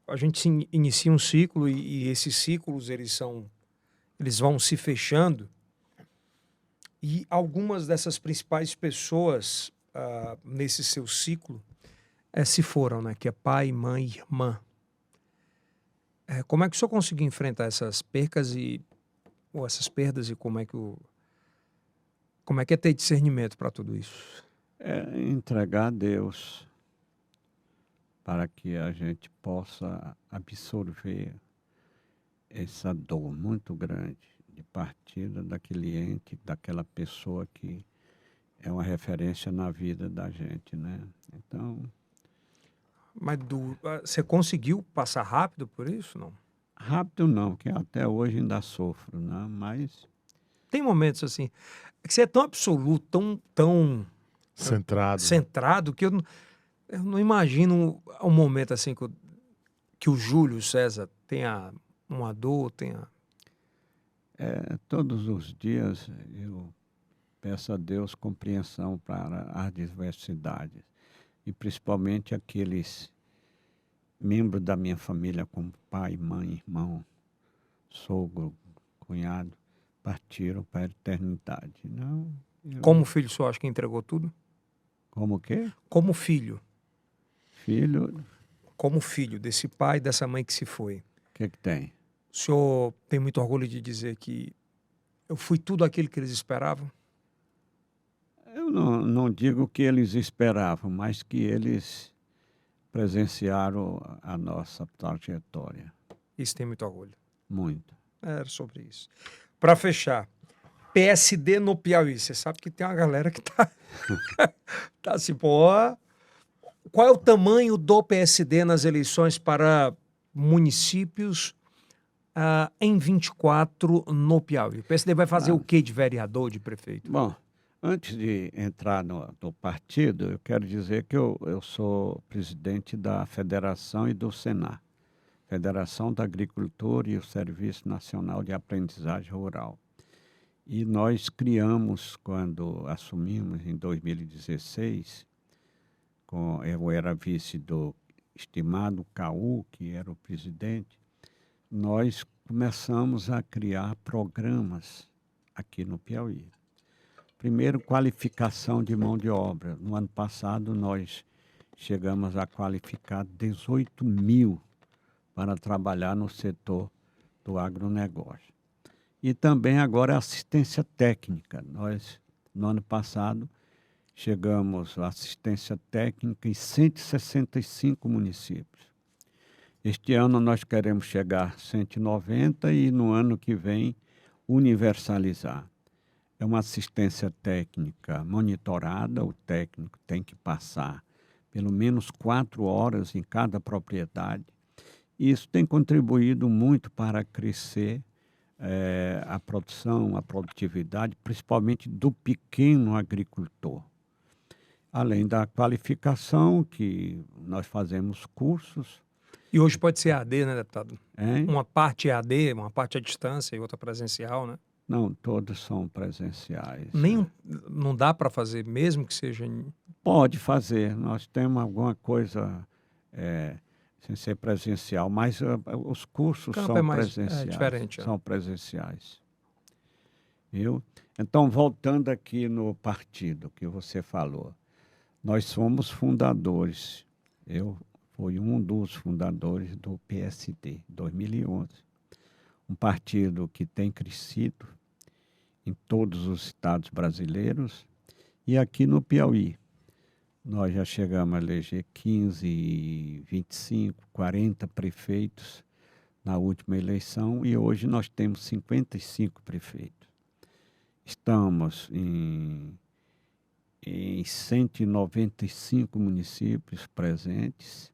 A gente inicia um ciclo e esses ciclos eles vão se fechando e algumas dessas principais pessoas nesse seu ciclo se foram, né? Que é pai, mãe, irmã. Como é que o senhor conseguiu enfrentar essas percas ou essas perdas e como é que é ter discernimento para tudo isso? É entregar a Deus para que a gente possa absorver essa dor muito grande de partida daquele ente, daquela pessoa que é uma referência na vida da gente, né? Então, Mas você conseguiu passar rápido por isso, não? rápido não, que até hoje ainda sofro, né? Mas Tem momentos assim, que você é tão absoluto, tão Centrado. centrado, que eu não imagino um momento assim que o Júlio César tenha uma dor, tenha... todos os dias eu peço a Deus compreensão para as adversidades, e principalmente aqueles membros da minha família, como pai, mãe, irmão, sogro, cunhado, partiram para a eternidade. Não, Como filho, o senhor acha que entregou tudo? Como o quê? Como filho. Filho, Como filho desse pai e dessa mãe que se foi. o que tem? O senhor tem muito orgulho de dizer que eu fui tudo aquilo que eles esperavam? Eu não digo que eles esperavam, mas que eles presenciaram a nossa trajetória. Isso tem muito orgulho. Muito. Era sobre isso. Para fechar, PSD no Piauí. Você sabe que tem uma galera que tá tá assim, pô, qual é o tamanho do PSD nas eleições para municípios em 24 no Piauí? O PSD vai fazer o que de vereador, de prefeito? Bom, antes de entrar no partido, eu quero dizer que eu sou presidente da Federação e do Senar, Federação da Agricultura e o Serviço Nacional de Aprendizagem Rural. E nós criamos, quando assumimos em 2016, eu era vice do estimado Caú, que era o presidente, nós começamos a criar programas aqui no Piauí. Primeiro, qualificação de mão de obra. No ano passado, nós chegamos a qualificar 18 mil para trabalhar no setor do agronegócio. E também agora assistência técnica. Nós, no ano passado, chegamos à assistência técnica em 165 municípios. Este ano nós queremos chegar a 190 e no ano que vem universalizar. É uma assistência técnica monitorada, o técnico tem que passar pelo menos 4 horas em cada propriedade. Isso tem contribuído muito para crescer a produção, a produtividade, principalmente do pequeno agricultor. Além da qualificação, que nós fazemos cursos. E hoje pode ser AD, né, deputado? Hein? Uma parte é AD, uma parte à distância e outra presencial, né? Não, todos são presenciais. Não dá para fazer, mesmo que seja Pode fazer. Nós temos alguma coisa sem ser presencial, mas os cursos campo são é mais presenciais. diferente. São presenciais. Viu? Então, voltando aqui no partido que você falou, nós somos fundadores. Eu fui um dos fundadores do PSD, 2011. Um partido que tem crescido em todos os estados brasileiros e aqui no Piauí. Nós já chegamos a eleger 15, 25, 40 prefeitos na última eleição e hoje nós temos 55 prefeitos. Estamos em 195 municípios presentes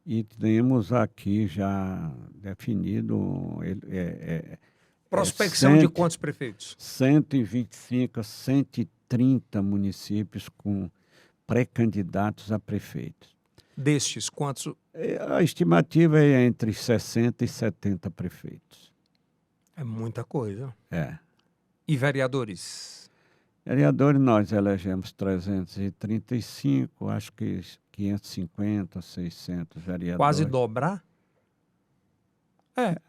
e temos aqui já definido... prospecção de quantos prefeitos? 125 a 130 municípios com pré-candidatos a prefeitos. Destes, quantos? A estimativa é entre 60 e 70 prefeitos. É muita coisa. É. E vereadores? Vereadores nós elegemos 335, acho que 550, 600 vereadores. Quase dobrar? É.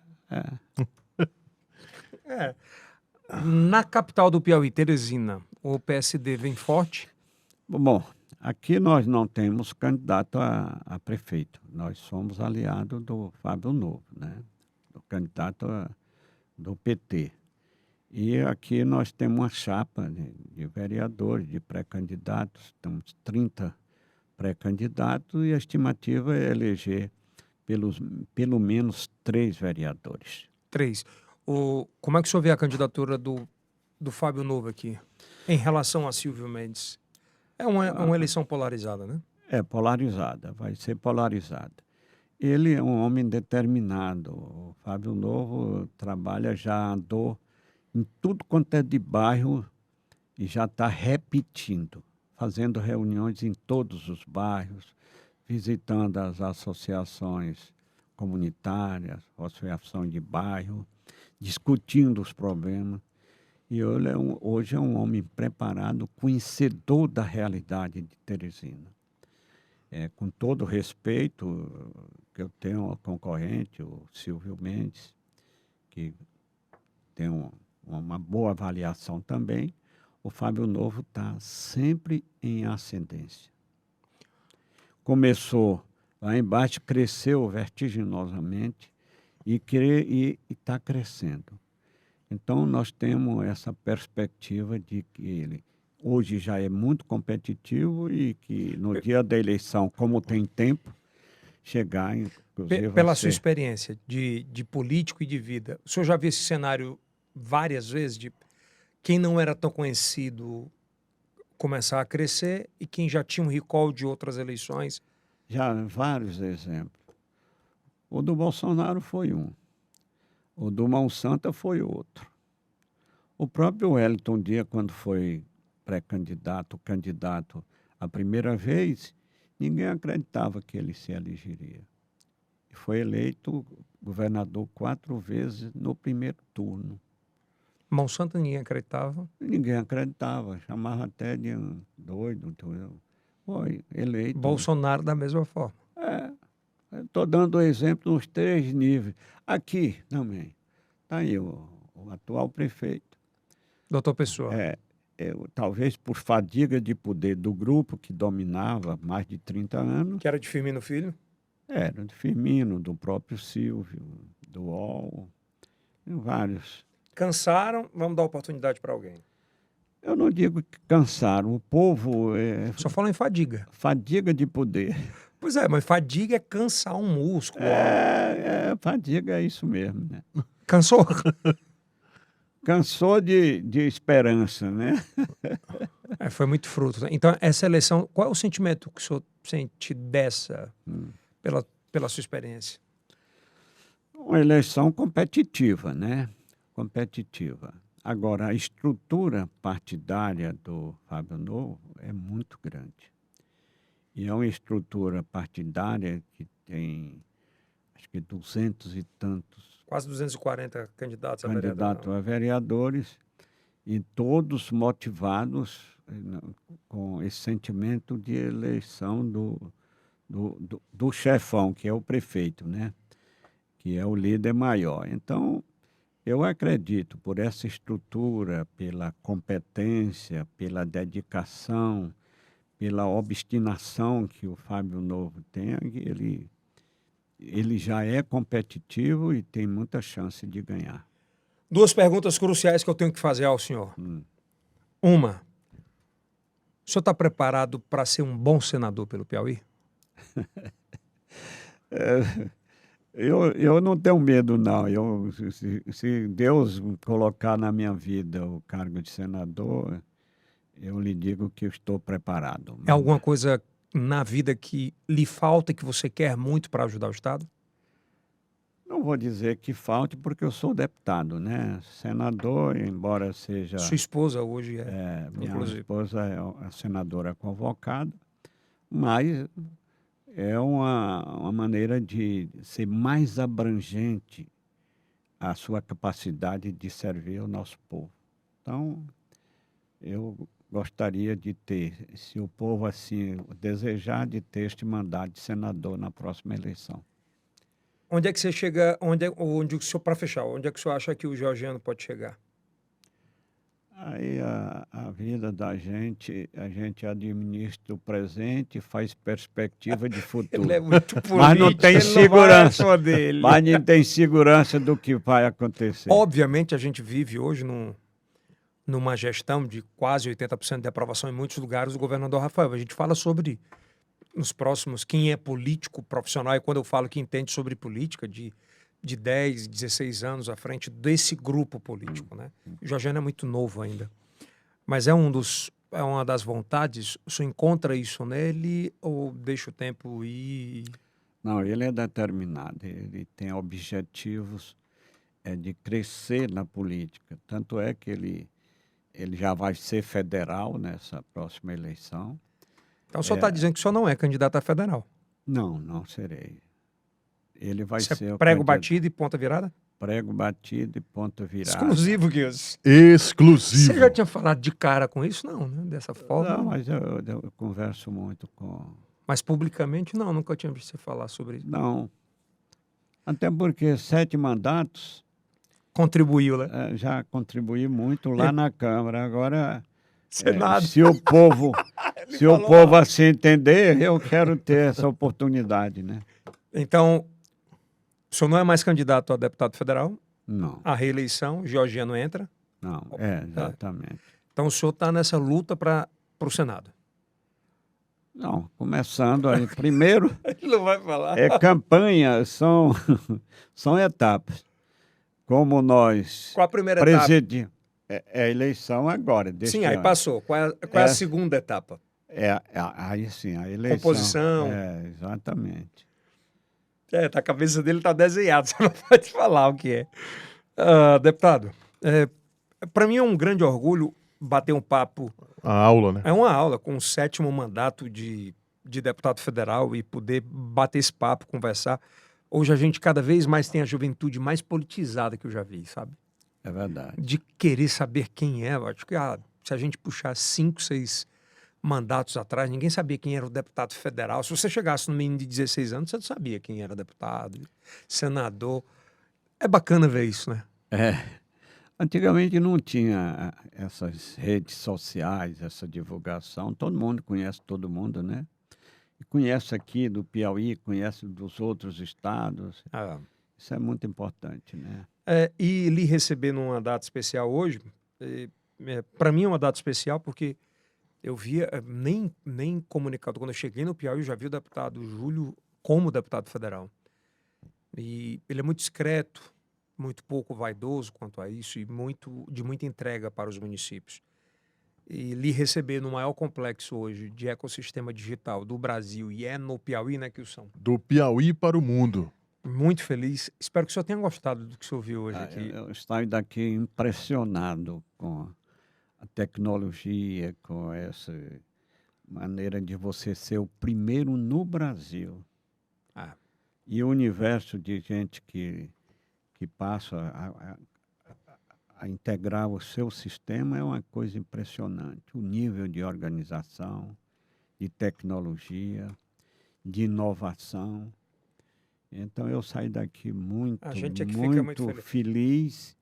Na capital do Piauí, Teresina, o PSD vem forte? Bom, aqui nós não temos candidato a prefeito. Nós somos aliados do Fábio Novo, né? O candidato do PT. E aqui nós temos uma chapa de vereadores, de pré-candidatos. Temos 30 pré-candidatos e a estimativa é eleger pelo menos 3 vereadores. 3. Como é que o senhor vê a candidatura do Fábio Novo aqui, em relação a Silvio Mendes? É uma eleição polarizada, né? É polarizada, vai ser polarizada. Ele é um homem determinado. O Fábio Novo já andou em tudo quanto é de bairro e já está repetindo, fazendo reuniões em todos os bairros, visitando as associações comunitárias, associação de bairro, discutindo os problemas. E ele hoje é um homem preparado, conhecedor da realidade de Teresina. Com todo o respeito que eu tenho ao concorrente, o Silvio Mendes, que tem uma boa avaliação também, o Fábio Novo está sempre em ascendência. Começou lá embaixo, cresceu vertiginosamente e está crescendo. Então, nós temos essa perspectiva de que ele hoje já é muito competitivo e que no dia da eleição, como tem tempo, chegar, inclusive... Pela sua experiência de político e de vida, o senhor já viu esse cenário várias vezes de quem não era tão conhecido começar a crescer e quem já tinha um recall de outras eleições? Já vários exemplos. O do Bolsonaro foi um. O do Monsanto foi outro. O próprio Wellington Dias, quando foi candidato a primeira vez, ninguém acreditava que ele se elegeria. E foi eleito governador 4 vezes no primeiro turno. Monsanto ninguém acreditava? Ninguém acreditava, chamava até de um doido. Foi eleito. Bolsonaro da mesma forma. Estou dando exemplo nos 3 níveis. Aqui também. Está aí o atual prefeito. Doutor Pessoa. talvez por fadiga de poder do grupo que dominava há mais de 30 anos, Que era de Firmino Filho. era de Firmino, do próprio Silvio, do UOL, vários. Cansaram, vamos dar oportunidade para alguém. Eu não digo que cansaram, o povo Só falam em fadiga. fadiga de poder. Pois é, mas fadiga é cansar um músculo. Fadiga é isso mesmo, né? Cansou? Cansou de esperança, né? Foi muito fruto, né? Então, essa eleição, qual é o sentimento que o senhor sente dessa, pela sua experiência? Uma eleição competitiva, né? Competitiva. Agora, a estrutura partidária do Fábio Novo é muito grande. E é uma estrutura partidária que tem, acho que 200 e tantos Quase 240 candidatos a candidatos vereador. a vereadores, e todos motivados com esse sentimento de eleição do chefão, que é o prefeito, né? Que é o líder maior. Então, eu acredito, por essa estrutura, pela competência, pela dedicação, pela obstinação que o Fábio Novo tem, ele já é competitivo e tem muita chance de ganhar. Duas perguntas cruciais que eu tenho que fazer ao senhor. Uma, o senhor está preparado para ser um bom senador pelo Piauí? Eu não tenho medo, não. Se Deus colocar na minha vida o cargo de senador, eu lhe digo que eu estou preparado. É alguma coisa na vida que lhe falta e que você quer muito para ajudar o Estado? Não vou dizer que falte, porque eu sou deputado, né? Senador, embora seja... Sua esposa hoje minha inclusive. esposa é a senadora convocada, mas é uma maneira de ser mais abrangente a sua capacidade de servir ao nosso povo. Então, eu gostaria de ter, se o povo assim desejar, de ter este mandato de senador na próxima eleição. Onde é que você chega, onde o senhor, para fechar, onde é que o senhor acha que o Georgiano pode chegar? Aí a vida da gente, a gente administra o presente, faz perspectiva de futuro. Ele é muito político, mas não tem ele segurança. Não vai dele. Mas não tem segurança do que vai acontecer. Obviamente, a gente vive hoje numa gestão de quase 80% de aprovação em muitos lugares do governador Rafael. A gente fala sobre, nos próximos, quem é político profissional, e quando eu falo que entende sobre política, de 10, 16 anos à frente desse grupo político, né? O Georgiano é muito novo ainda. Mas é uma das vontades, o senhor encontra isso nele ou deixa o tempo ir? Não, ele é determinado, ele tem objetivos de crescer na política. Tanto é que ele já vai ser federal nessa próxima eleição. Então o senhor está dizendo que o senhor não é candidato a federal? Não, não serei. Ele vai Você ser é prego batido e ponta virada? Prego batido e ponta virada. Exclusivo, Guilherme. Exclusivo. Você já tinha falado de cara com isso? Não, né? Dessa forma. Não, mas eu converso muito com... Mas publicamente, não, nunca tinha visto você falar sobre isso. Não. Até porque 7 mandatos... Contribuiu, né? Já contribuí muito lá na Câmara. Agora, Senado. se o povo assim entender, eu quero ter essa oportunidade, né? Então, o senhor não é mais candidato a deputado federal? Não. A reeleição, Georgiano entra? Não, exatamente. Então o senhor está nessa luta para o Senado? Não, começando aí. Primeiro, Ele não vai falar. Campanha, são etapas. Como nós... Qual a primeira etapa? É a eleição agora. Sim, aí ano. passou. Qual é a segunda etapa? Aí sim, a eleição. Composição. Exatamente. A cabeça dele está desenhada, você não pode falar o que é. Deputado, para mim é um grande orgulho bater um papo. A aula, né? É uma aula com o 7º mandato de deputado federal e poder bater esse papo, conversar. Hoje a gente cada vez mais tem a juventude mais politizada que eu já vi, sabe? É verdade. De querer saber quem é. Eu acho que se a gente puxar 5, 6 mandatos atrás, ninguém sabia quem era o deputado federal. Se você chegasse no menino de 16 anos, você não sabia quem era deputado, senador. É bacana ver isso, né? Antigamente não tinha essas redes sociais, essa divulgação. Todo mundo conhece todo mundo, né? E conhece aqui do Piauí, conhece dos outros estados. Ah, Isso é muito importante, né? e lhe receber numa data especial hoje, para mim é uma data especial porque eu via, nem comunicado. Quando eu cheguei no Piauí, eu já vi o deputado Júlio como deputado federal. E ele é muito discreto, muito pouco vaidoso quanto a isso e de muita entrega para os municípios. E lhe receber no maior complexo hoje de ecossistema digital do Brasil, e é no Piauí, né, Kilson? Do Piauí para o mundo. Muito feliz. Espero que o senhor tenha gostado do que o senhor viu hoje aqui. Eu saio daqui impressionado com a tecnologia, com essa maneira de você ser o primeiro no Brasil. Ah, E o universo de gente que passa a integrar o seu sistema é uma coisa impressionante. O nível de organização, de tecnologia, de inovação. Então eu saí daqui a gente é que fica muito muito feliz. feliz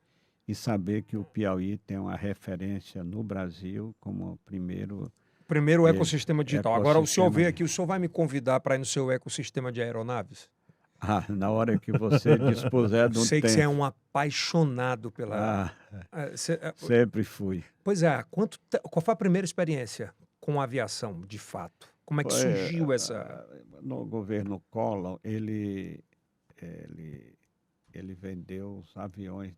e saber que o Piauí tem uma referência no Brasil como o primeiro Primeiro, o ecossistema digital. Agora, o senhor ecossistema. veio aqui, o senhor vai me convidar para ir no seu ecossistema de aeronaves? Na hora que você dispuser de um Sei que você é tempo. um apaixonado pela. Ah, sempre fui. Pois é, qual foi a primeira experiência com a aviação, de fato? Como é que surgiu essa. No governo Collor, ele vendeu os aviões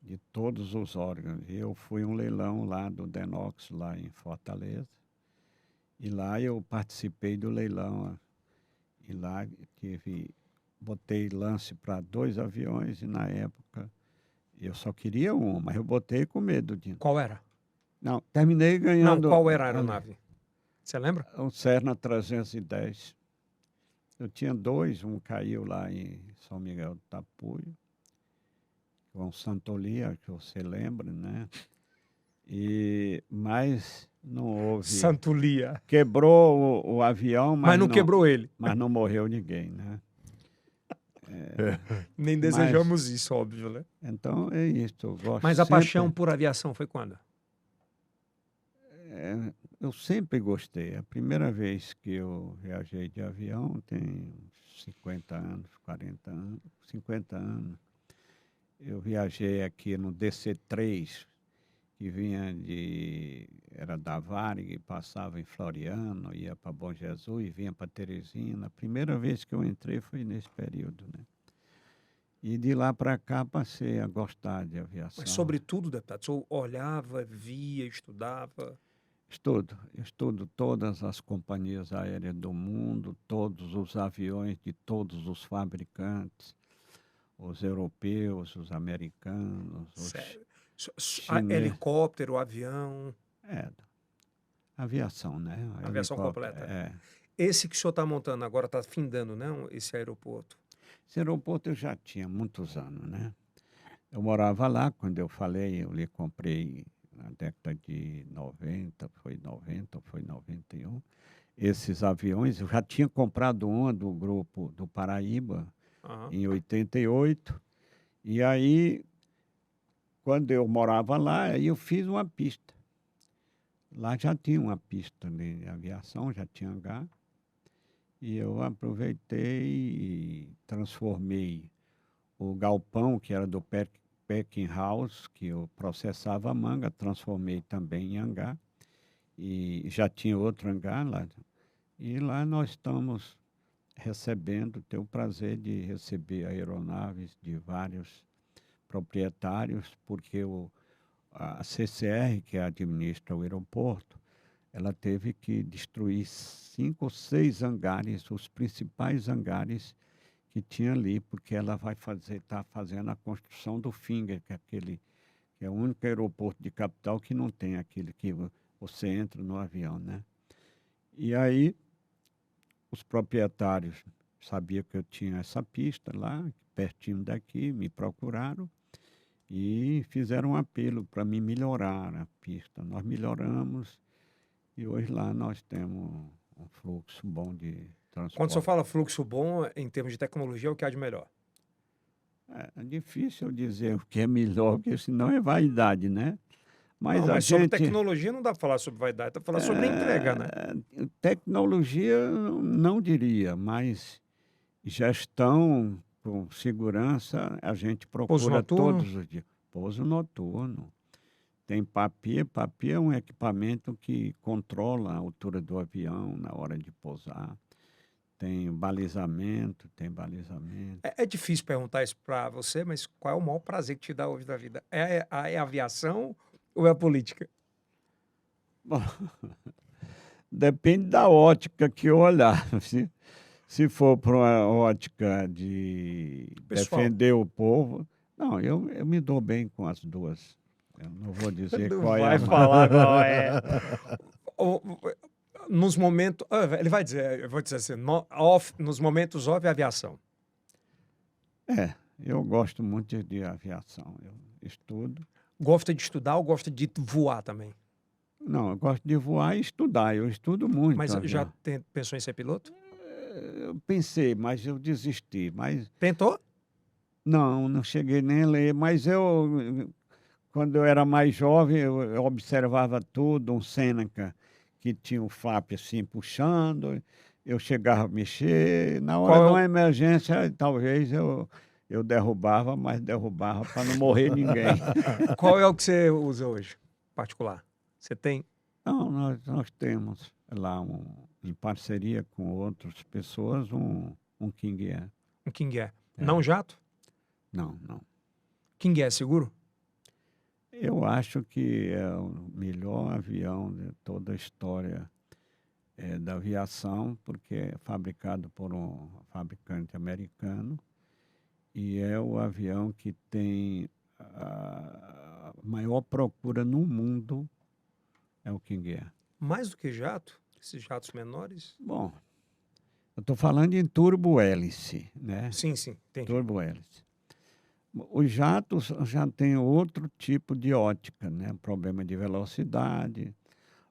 de todos os órgãos. Eu fui um leilão lá do Denox, lá em Fortaleza, e lá eu participei do leilão. E lá botei lance para 2 aviões, e na época eu só queria um, mas eu botei com medo de. Qual era? Não, terminei Não, ganhando. qual era a aeronave? Você lembra? Um Cessna 310. Eu tinha 2, um caiu lá em São Miguel do Tapuio, com Santolia, que você lembra, né? Mas não houve. Santolia. Quebrou o avião, Mas não quebrou ele. Mas não morreu ninguém, né? Nem desejamos isso, óbvio, né? Então é isso. Eu gosto Mas a sempre, paixão por aviação foi quando? eu sempre gostei. A primeira vez que eu viajei de avião tem 50 anos, 40 anos, 50 anos. Eu viajei aqui no DC-3, que era da Varig, passava em Floriano, ia para Bom Jesus e vinha para Teresina. A primeira vez que eu entrei foi nesse período, né? E de lá para cá passei a gostar de aviação. Mas sobretudo, deputado, o senhor olhava, via, estudava. Estudo todas as companhias aéreas do mundo, todos os aviões de todos os fabricantes, os europeus, os americanos, os Sério? chineses. Helicóptero, avião. Aviação, né? Aviação Helicóptero, completa. Esse que o senhor está montando agora está findando, não? Esse aeroporto. Esse aeroporto eu já tinha muitos anos, né? Eu morava lá, quando eu falei, eu lhe comprei na década de 90, foi 91. Esses aviões, eu já tinha comprado um do grupo do Paraíba, em 88. E aí, quando eu morava lá, aí eu fiz uma pista. Lá já tinha uma pista de aviação, já tinha hangar. E eu aproveitei e transformei o galpão, que era do packing house, que eu processava a manga, transformei também em hangar. E já tinha outro hangar lá. E lá nós estamos tenho o prazer de receber aeronaves de vários proprietários, porque a CCR, que administra o aeroporto, ela teve que destruir 5 ou 6 hangares, os principais hangares que tinha ali, porque ela está fazendo a construção do Finger, que é o único aeroporto de capital que não tem aquele que você entra no avião, né? E aí, os proprietários sabiam que eu tinha essa pista lá, pertinho daqui, me procuraram e fizeram um apelo para me melhorar a pista. Nós melhoramos e hoje lá nós temos um fluxo bom de transporte. Quando o senhor fala fluxo bom, em termos de tecnologia, é o que há de melhor? É difícil dizer o que é melhor, porque senão é vaidade, né? Mas Não, a mas sobre gente... tecnologia não dá para falar sobre vaidade, dá para falar sobre a entrega, né? Tecnologia, eu não diria, mas gestão com segurança, a gente Pouso procura noturno? todos os dias. Pouso noturno. Tem PAPI. PAPI é um equipamento que controla a altura do avião na hora de pousar. Tem balizamento. É difícil perguntar isso para você, mas qual é o maior prazer que te dá hoje da vida? É a aviação ou é a política? Bom, depende da ótica que eu olhar. Se for para uma ótica de Pessoal. defender o povo, não, eu me dou bem com as duas. Eu não vou dizer Não qual é vai a mais. falar qual é. Nos momentos. Ele vai dizer, eu vou dizer assim, nos momentos off é aviação. Eu gosto muito de aviação. Eu estudo. Gosta de estudar ou gosta de voar também? Não, eu gosto de voar e estudar. Eu estudo muito Mas já avião. pensou em ser piloto? Eu pensei, mas eu desisti. Mas Tentou? não cheguei nem a ler. Mas quando eu era mais jovem, eu observava tudo, um Seneca que tinha o FAP assim puxando, eu chegava a mexer. Na hora Qual é de o- uma emergência, talvez eu derrubava, mas derrubava para não morrer ninguém. Qual é o que você usa hoje, particular? Você tem? Não, nós temos lá, em parceria com outras pessoas, um King Air. Um King Air. Não jato? Não. King Air seguro? Eu acho que é o melhor avião de toda a história da aviação, porque é fabricado por um fabricante americano e é o avião que tem a maior procura no mundo, é o King Air. Mais do que jato? Esses jatos menores? Bom, eu estou falando em turbo-hélice, né? Sim, entendi. Turbo-hélice. Os jatos já têm outro tipo de ótica, né? Problema de velocidade.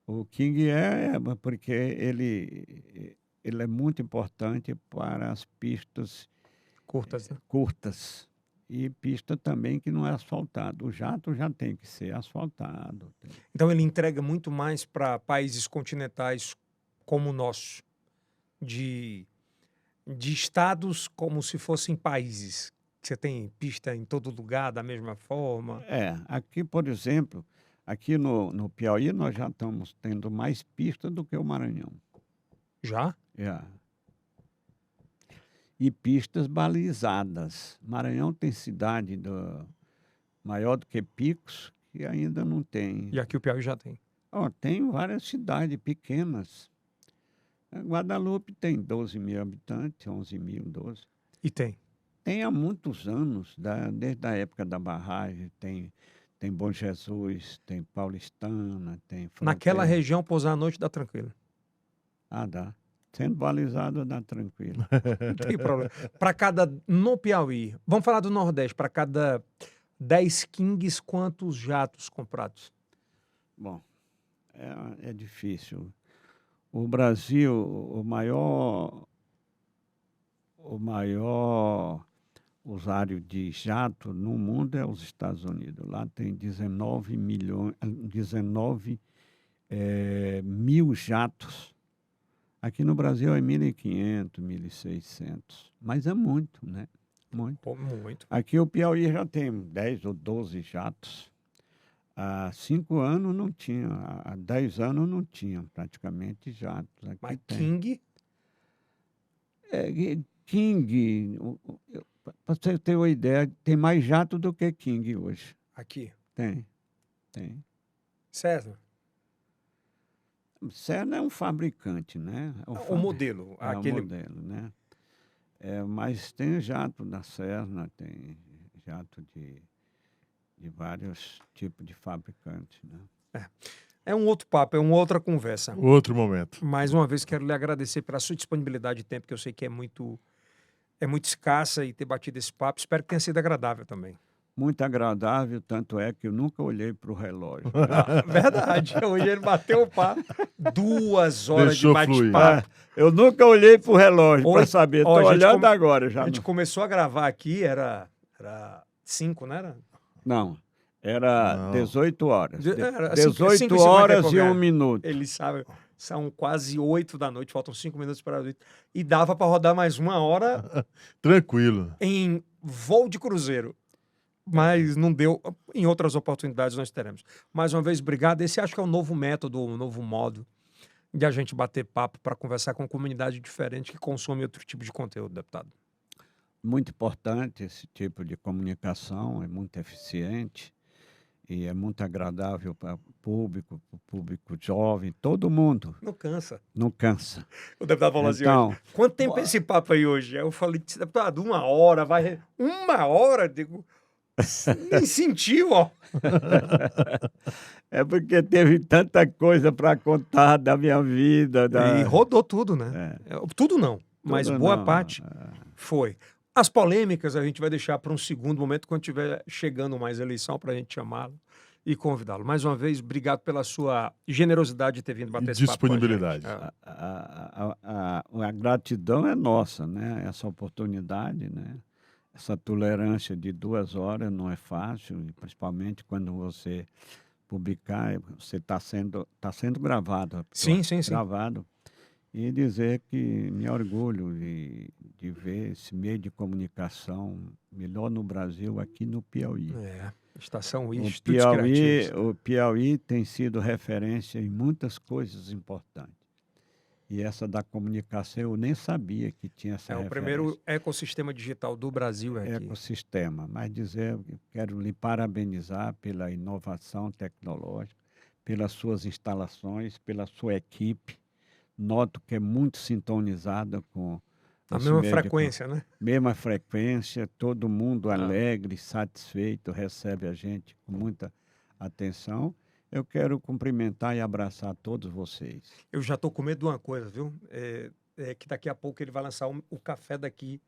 O King Air é porque ele é muito importante para as pistas Curtas, né? curtas e pista também que não é asfaltada. O jato já tem que ser asfaltado. Então ele entrega muito mais para países continentais como o nosso, de estados como se fossem países. Você tem pista em todo lugar da mesma forma. Aqui, por exemplo, aqui no Piauí nós já estamos tendo mais pistas do que o Maranhão. Já? E pistas balizadas. Maranhão tem cidade maior do que Picos, que ainda não tem. E aqui o Piauí já tem. Tem várias cidades pequenas. Guadalupe tem 12 mil habitantes, 11 mil, 12. E tem. Tem há muitos anos, desde a época da barragem, tem Bom Jesus, tem Paulistana, tem Fronteira. Naquela região, pousar à noite dá tranquilo. Dá. Sendo balizado, dá tranquilo. Não tem problema. No Piauí, vamos falar do Nordeste, para cada 10 Kings, quantos jatos comprados? Bom, é difícil. O Brasil, o maior usuário de jato no mundo é os Estados Unidos. Lá tem 19 mil jatos. Aqui no Brasil é 1.500, 1.600. Mas é muito, né? Muito. Pô, muito. Aqui o Piauí já tem 10 ou 12 jatos. Há 5 anos não tinha, há 10 anos não tinha praticamente jatos. Aqui Mas tem. King, Para você ter uma ideia, tem mais jato do que King hoje. aqui, Tem. certo? Cessna é um fabricante, né? O modelo. É aquele... o modelo, né? Mas tem jato da Cessna, tem jato de vários tipos de fabricantes, né? É um outro papo, é uma outra conversa. Outro momento. Mais uma vez, quero lhe agradecer pela sua disponibilidade de tempo, que eu sei que é muito escassa, e ter batido esse papo. Espero que tenha sido agradável também. Muito agradável, tanto é que eu nunca olhei para o relógio. Verdade. Hoje ele bateu o papo. 2 horas Deixou de fluir. bate-papo. Eu nunca olhei para o relógio para Hoje- saber. ó, Estou a gente olhando come- agora já. A gente começou a gravar aqui, era Era 5, não era? Não, era Não. 18 horas. Era 18 5 horas e 1 minuto. Eles sabem, são quase 8 da noite, faltam 5 minutos para 8. E dava para rodar mais 1 hora Tranquilo. em voo de cruzeiro. Mas não deu. Em outras oportunidades nós teremos. Mais uma vez, obrigado. Esse acho que é um novo método, um novo modo de a gente bater papo para conversar com comunidade diferente que consome outro tipo de conteúdo, deputado. Muito importante esse tipo de comunicação, é muito eficiente e é muito agradável para o público jovem, todo mundo. Não cansa. Não cansa. O deputado falou assim, Então, hoje, quanto tempo é esse papo aí hoje? Aí eu falei, deputado, 1 hora, vai... 1 hora? Digo, nem sentiu, ó. é porque teve tanta coisa para contar da minha vida. E rodou tudo, né? Tudo não, mas Tudo boa não, parte foi. As polêmicas a gente vai deixar para um segundo momento, quando tiver chegando mais eleição, para a gente chamá-lo e convidá-lo. Mais uma vez, obrigado pela sua generosidade de ter vindo bater esse papo com a gente. Disponibilidade. A gratidão é nossa, né? Essa oportunidade, né? Essa tolerância de 2 horas não é fácil, e principalmente quando você publicar, você está sendo gravado. Sim. Gravado. E dizer que me orgulho de ver esse meio de comunicação melhor no Brasil, aqui no Piauí. Estação I, O Estudos Criativos. O Piauí tem sido referência em muitas coisas importantes. E essa da comunicação eu nem sabia que tinha essa referência. O primeiro ecossistema digital do Brasil é aqui. Ecossistema. Mas dizer, quero lhe parabenizar pela inovação tecnológica, pelas suas instalações, pela sua equipe. Noto que é muito sintonizada com a mesma frequência, né? Mesma frequência, todo mundo alegre, satisfeito, recebe a gente com muita atenção. Eu quero cumprimentar e abraçar todos vocês. Eu já estou com medo de uma coisa, viu? Que daqui a pouco ele vai lançar o café daqui,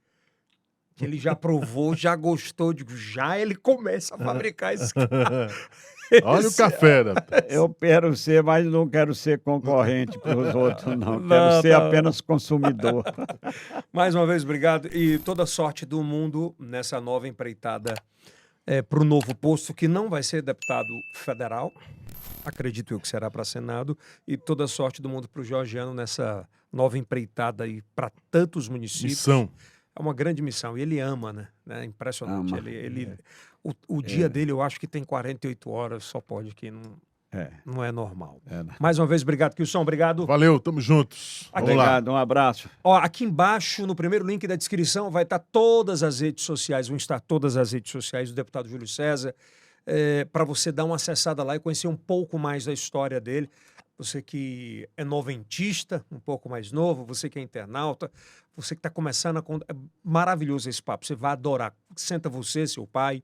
que ele já provou, já gostou, digo, já ele começa a fabricar esse Olha o café, né? Eu quero ser, mas não quero ser concorrente para os outros, não. Quero ser apenas consumidor. Mais uma vez, obrigado. E toda sorte do mundo nessa nova empreitada para o novo posto, que não vai ser deputado federal, acredito eu que será para Senado, e toda sorte do mundo para o Georgiano nessa nova empreitada aí para tantos municípios. Missão. É uma grande missão. E ele ama, né? É impressionante. Ama. O dia dele, eu acho que tem 48 horas, só pode, que não é normal. Mais uma vez, obrigado, Kilson. Obrigado. Valeu, tamo juntos. Obrigado, um abraço. Ó, aqui embaixo, no primeiro link da descrição, vai estar todas as redes sociais, vão estar todas as redes sociais do deputado Júlio César, para você dar uma acessada lá e conhecer um pouco mais da história dele. Você que é noventista, um pouco mais novo, você que é internauta, você que está começando a... É maravilhoso esse papo, você vai adorar. Senta você, seu pai,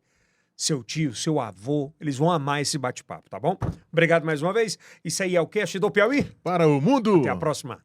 seu tio, seu avô, eles vão amar esse bate-papo, tá bom? Obrigado mais uma vez. Isso aí é o Cast do Piauí. Para o mundo. Até a próxima.